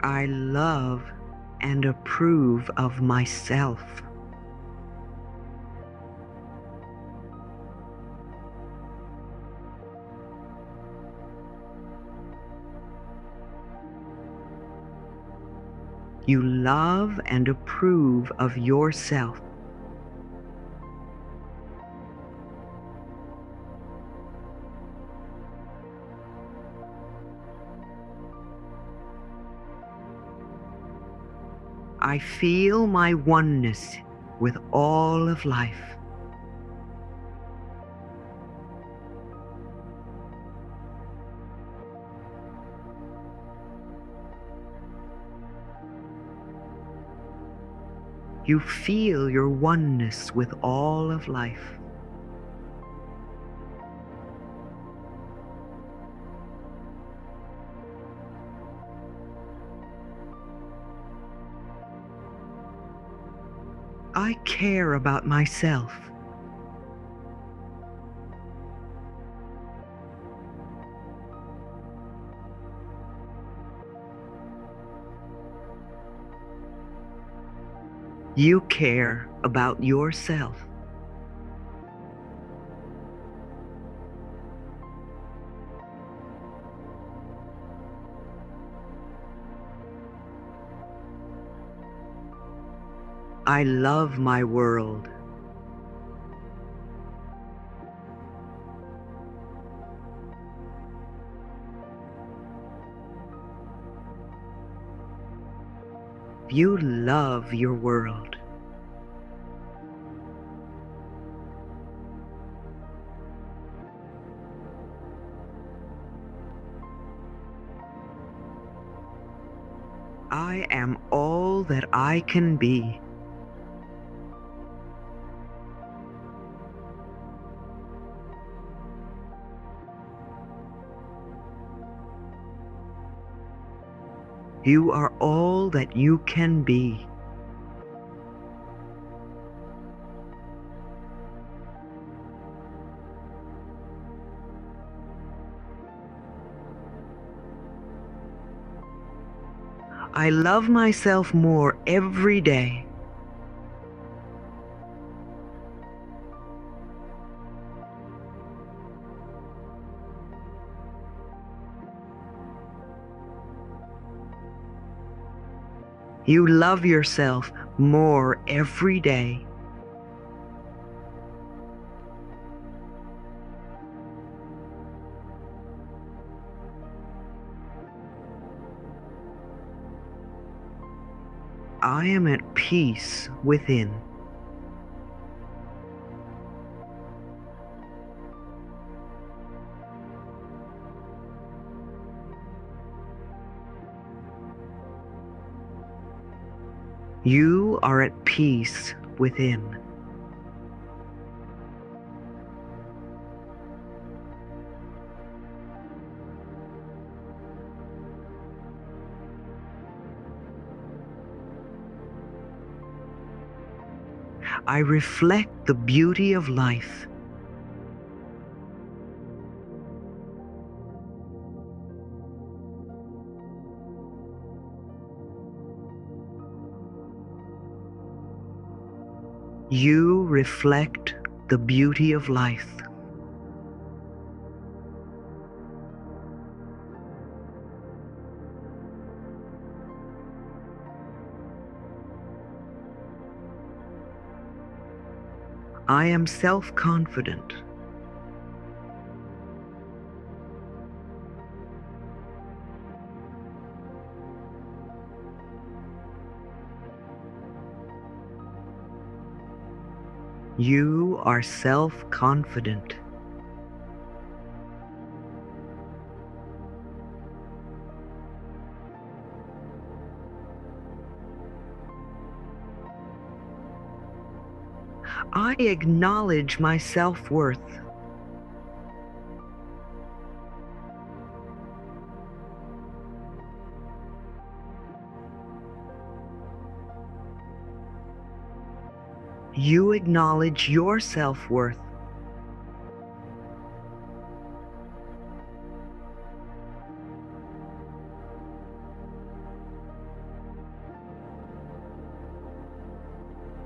I love and approve of myself. You love and approve of yourself. I feel my oneness with all of life. You feel your oneness with all of life. I care about myself. You care about yourself. I love my world. You love your world. am all that I can be. You are all that you can be. I love myself more every day. You love yourself more every day. I am at peace within. You are at peace within. I reflect the beauty of life. You reflect the beauty of life. I am self-confident. You are self-confident. I acknowledge my self-worth. You acknowledge your self-worth.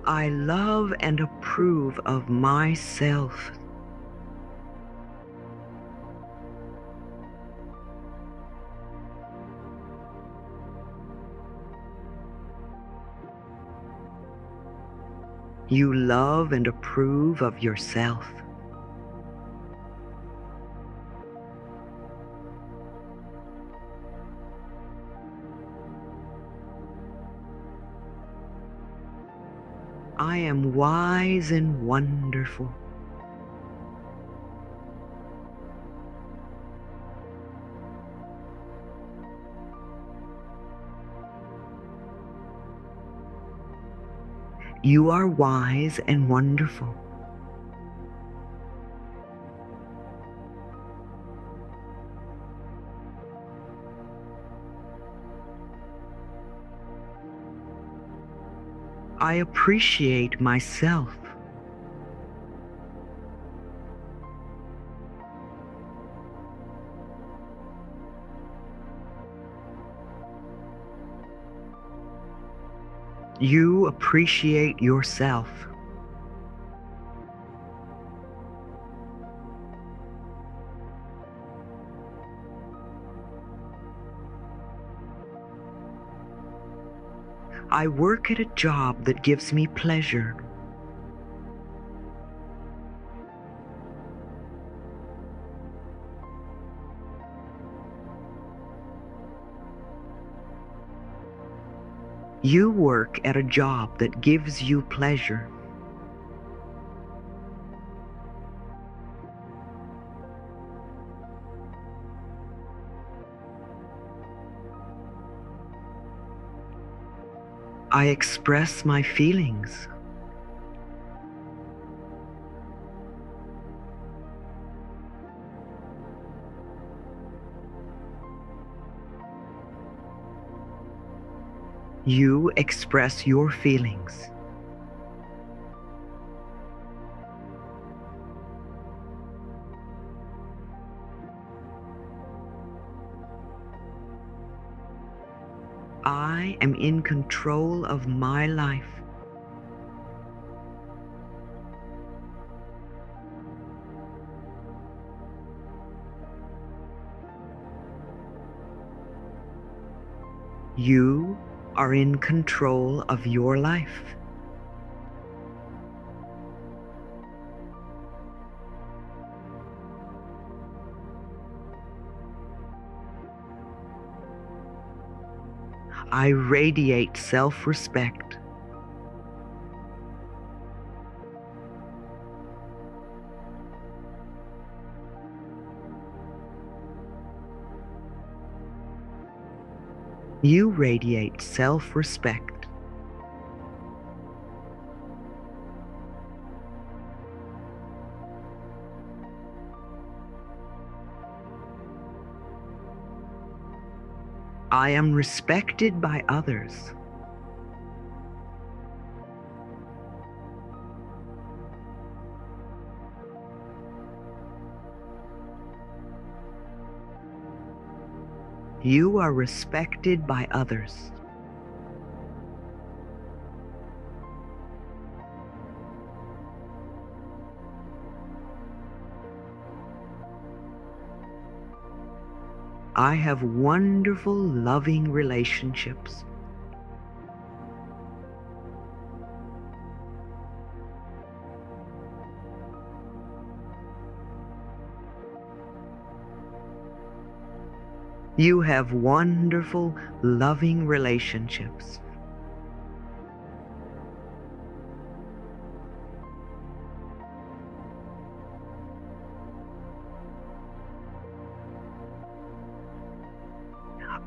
I love and approve of myself. You love and approve of yourself. I am wise and wonderful. You are wise and wonderful. I appreciate myself. You appreciate yourself. I work at a job that gives me pleasure. You work at a job that gives you pleasure. I express my feelings. You express your feelings. I am in control of my life. You are in control of your life. I radiate self-respect. You radiate self-respect. I am respected by others. You are respected by others. I have wonderful, loving relationships. You have wonderful, loving relationships.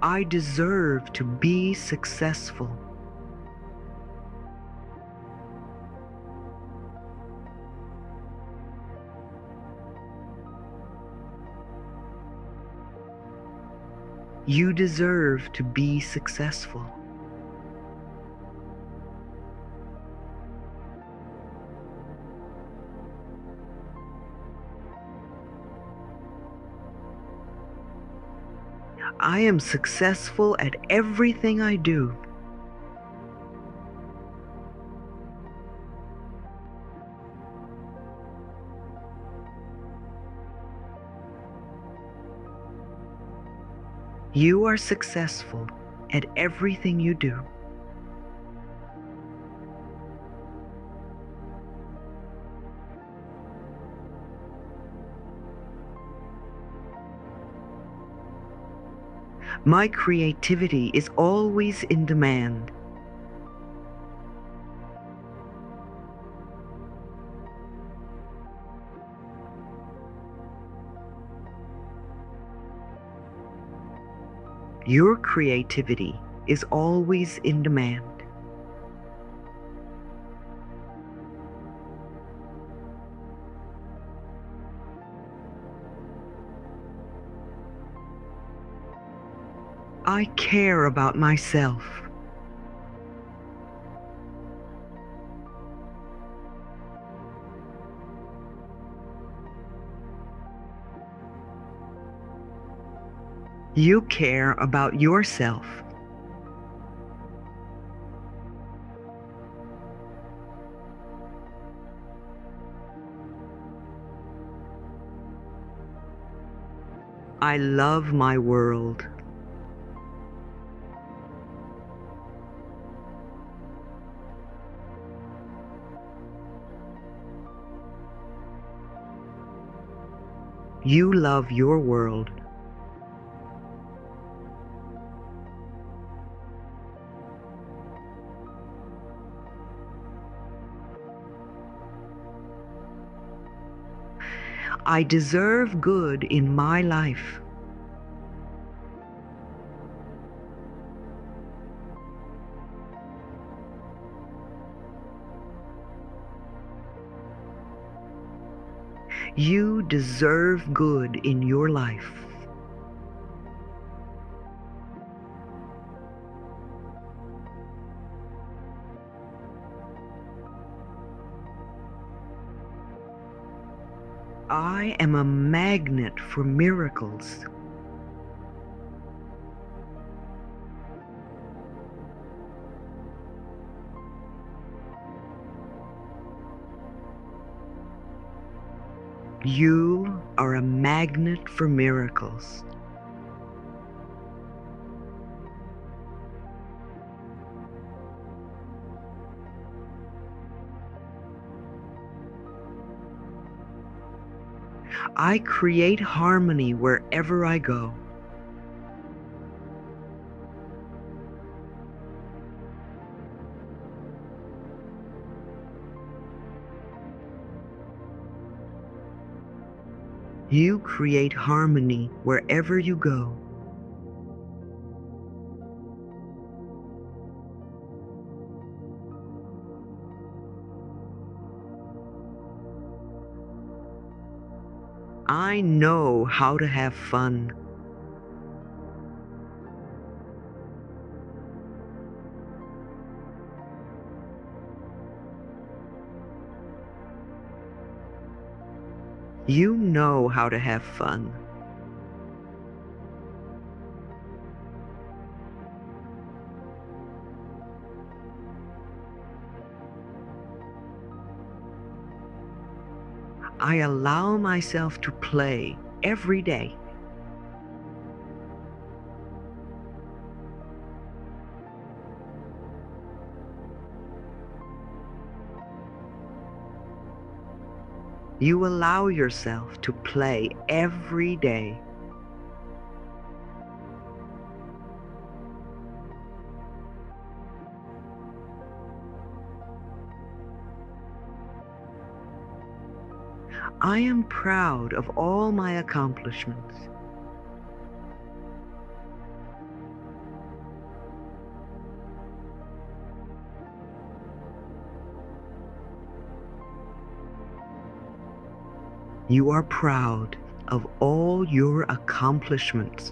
I deserve to be successful. You deserve to be successful. I am successful at everything I do. You are successful at everything you do. My creativity is always in demand. Your creativity is always in demand. I care about myself. You care about yourself. I love my world. You love your world. I deserve good in my life. You deserve good in your life. I am a magnet for miracles. You are a magnet for miracles. I create harmony wherever I go. You create harmony wherever you go. I know how to have fun. You know how to have fun. I allow myself to play every day. You allow yourself to play every day. I am proud of all my accomplishments. You are proud of all your accomplishments.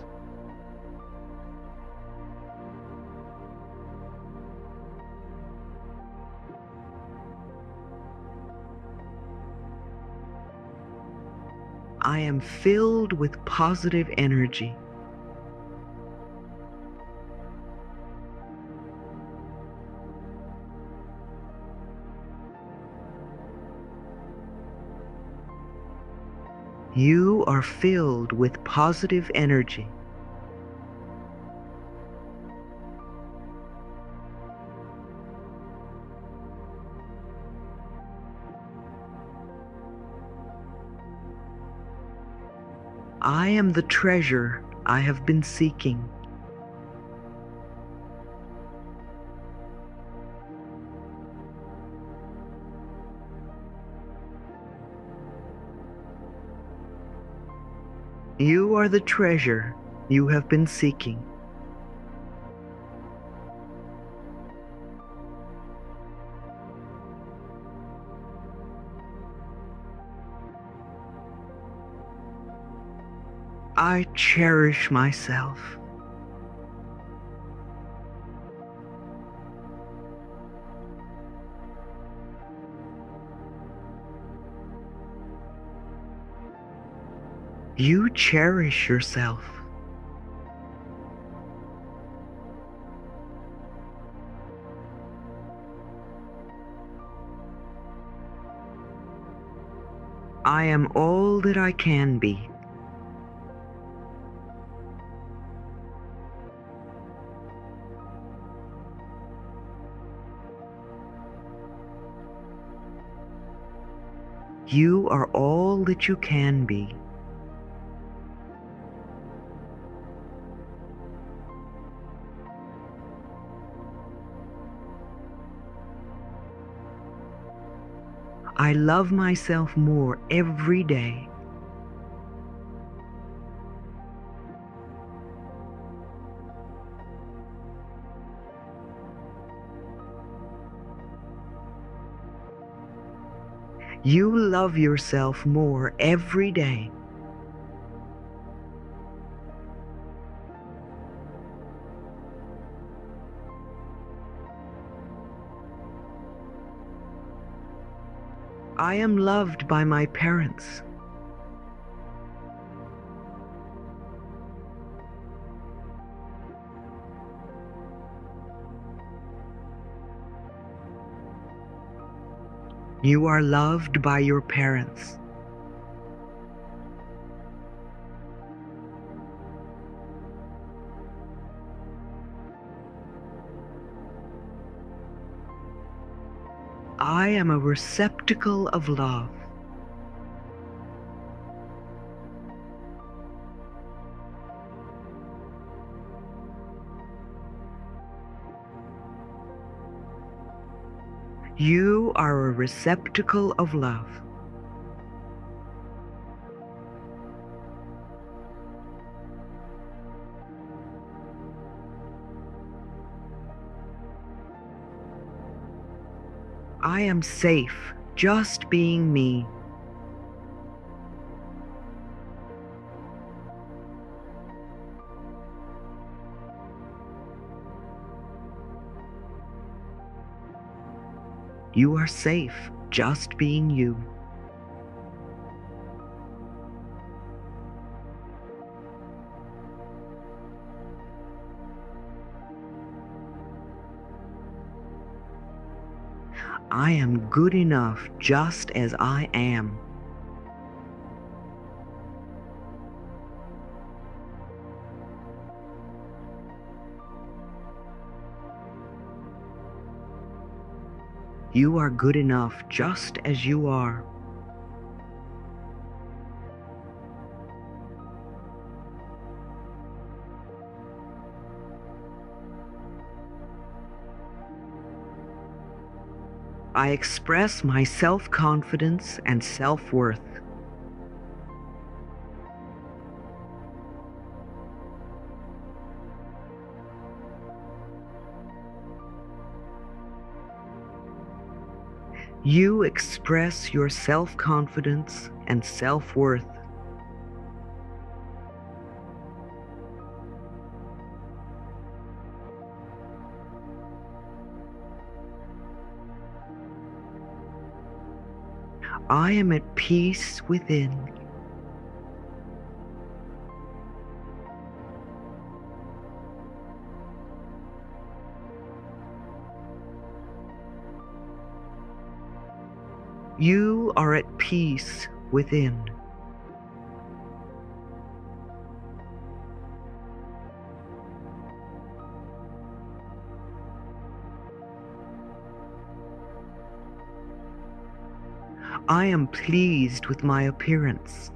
I am filled with positive energy. You are filled with positive energy. I am the treasure I have been seeking. You are the treasure you have been seeking. I cherish myself. You cherish yourself. I am all that I can be. You are all that you can be. I love myself more every day. You love yourself more every day. I am loved by my parents. You are loved by your parents. I am a receptacle of love. You are a receptacle of love. I am safe just being me. You are safe just being you. I am good enough just as I am. You are good enough just as you are. I express my self-confidence and self-worth. You express your self-confidence and self-worth. I am at peace within. You are at peace within. I am pleased with my appearance.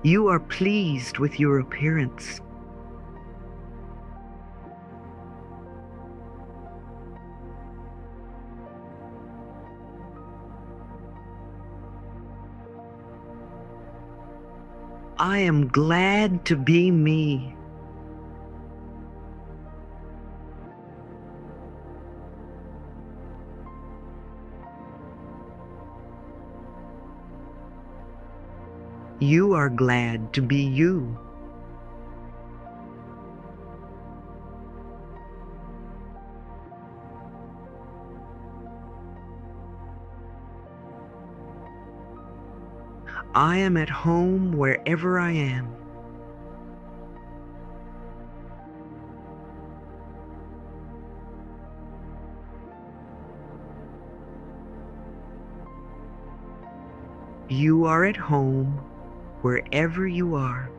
You are pleased with your appearance. I am glad to be me. You are glad to be you. I am at home wherever I am. You are at home wherever you are.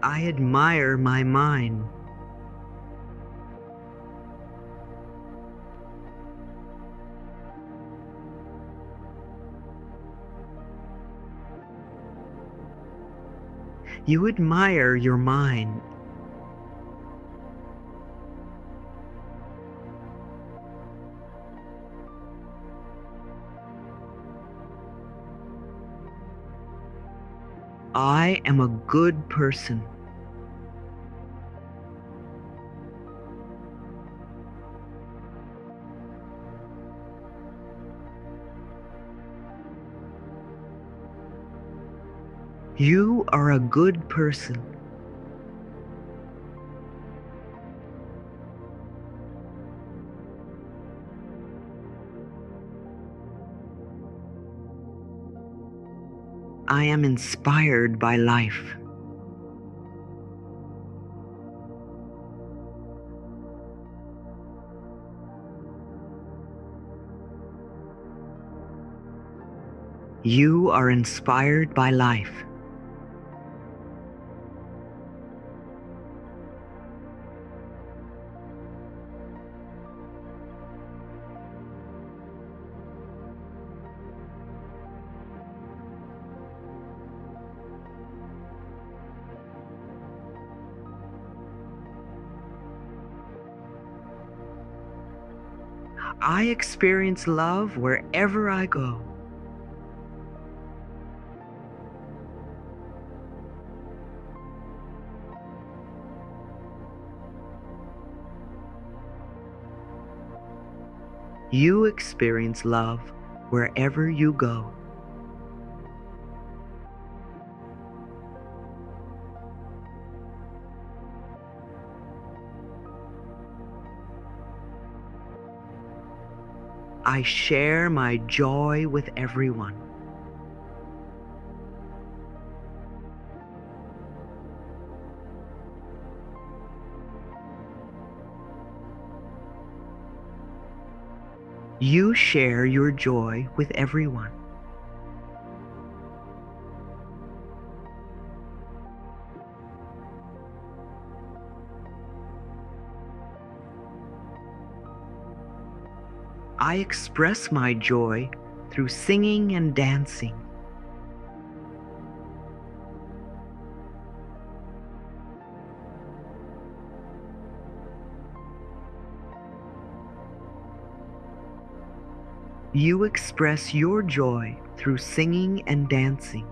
I admire my mind. You admire your mind. I am a good person. You are a good person. I am inspired by life. You are inspired by life. I experience love wherever I go. You experience love wherever you go. I share my joy with everyone. You share your joy with everyone. I express my joy through singing and dancing. You express your joy through singing and dancing.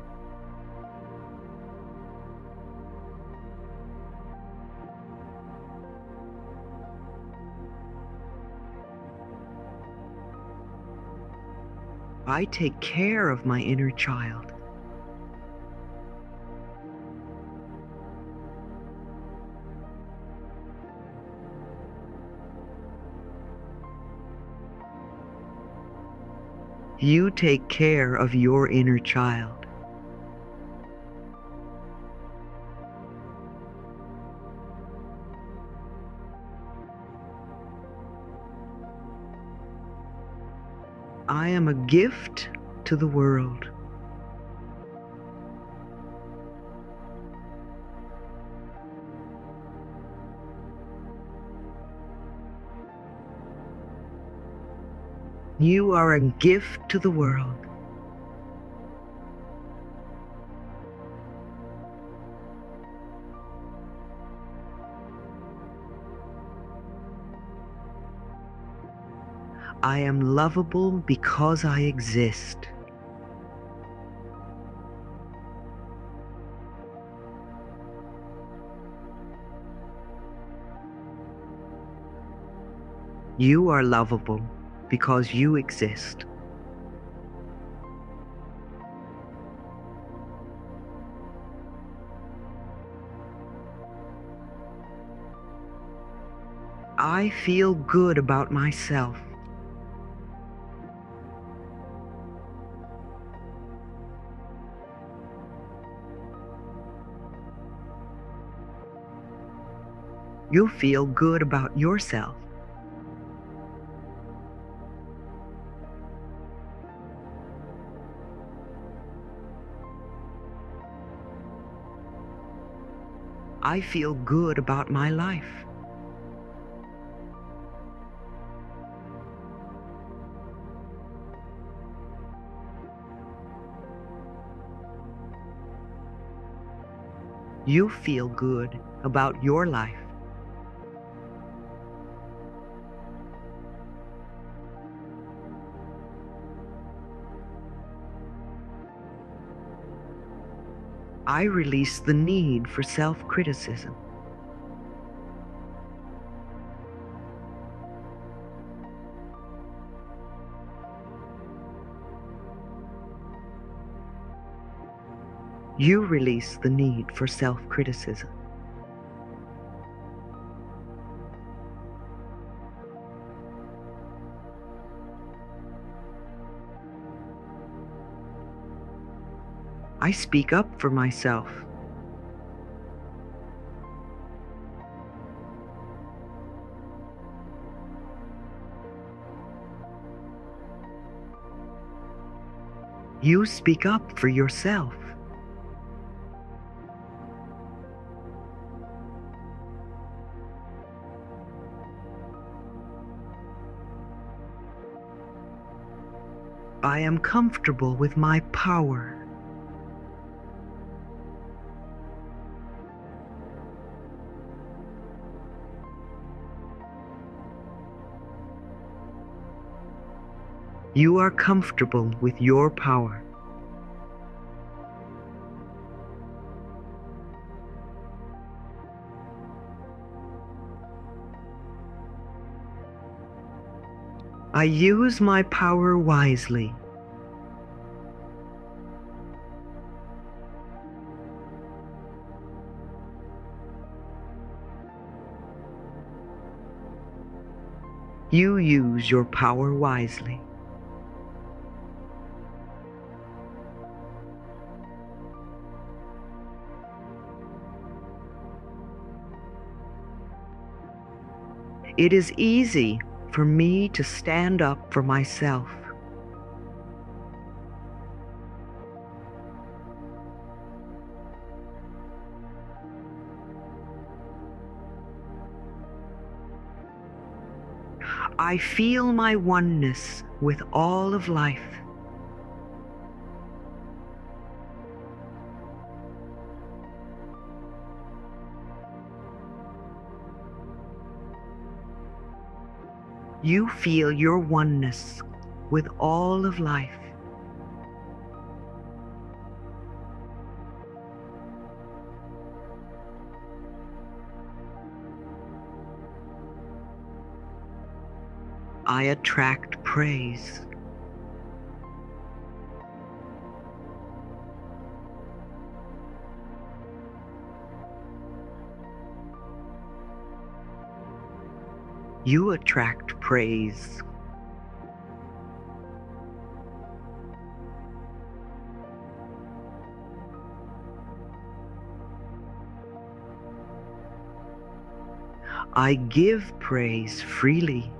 I take care of my inner child. You take care of your inner child. I am a gift to the world. You are a gift to the world. I am lovable because I exist. You are lovable because you exist. I feel good about myself. You feel good about yourself. I feel good about my life. You feel good about your life. I release the need for self-criticism. You release the need for self-criticism. I speak up for myself. You speak up for yourself. I am comfortable with my power. You are comfortable with your power. I use my power wisely. You use your power wisely. It is easy for me to stand up for myself. I feel my oneness with all of life. You feel your oneness with all of life. I attract praise. You attract praise. I give praise freely.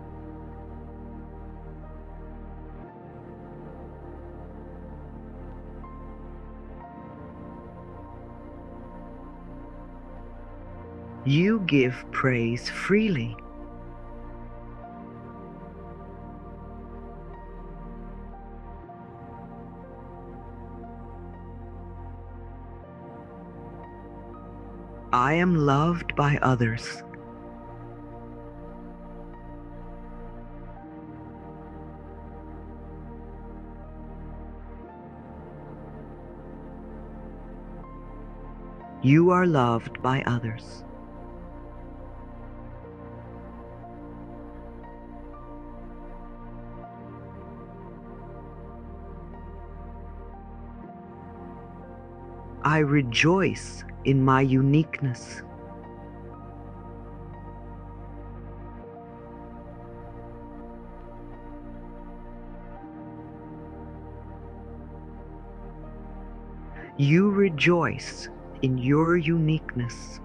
You give praise freely. I am loved by others. You are loved by others. I rejoice in my uniqueness. You rejoice in your uniqueness.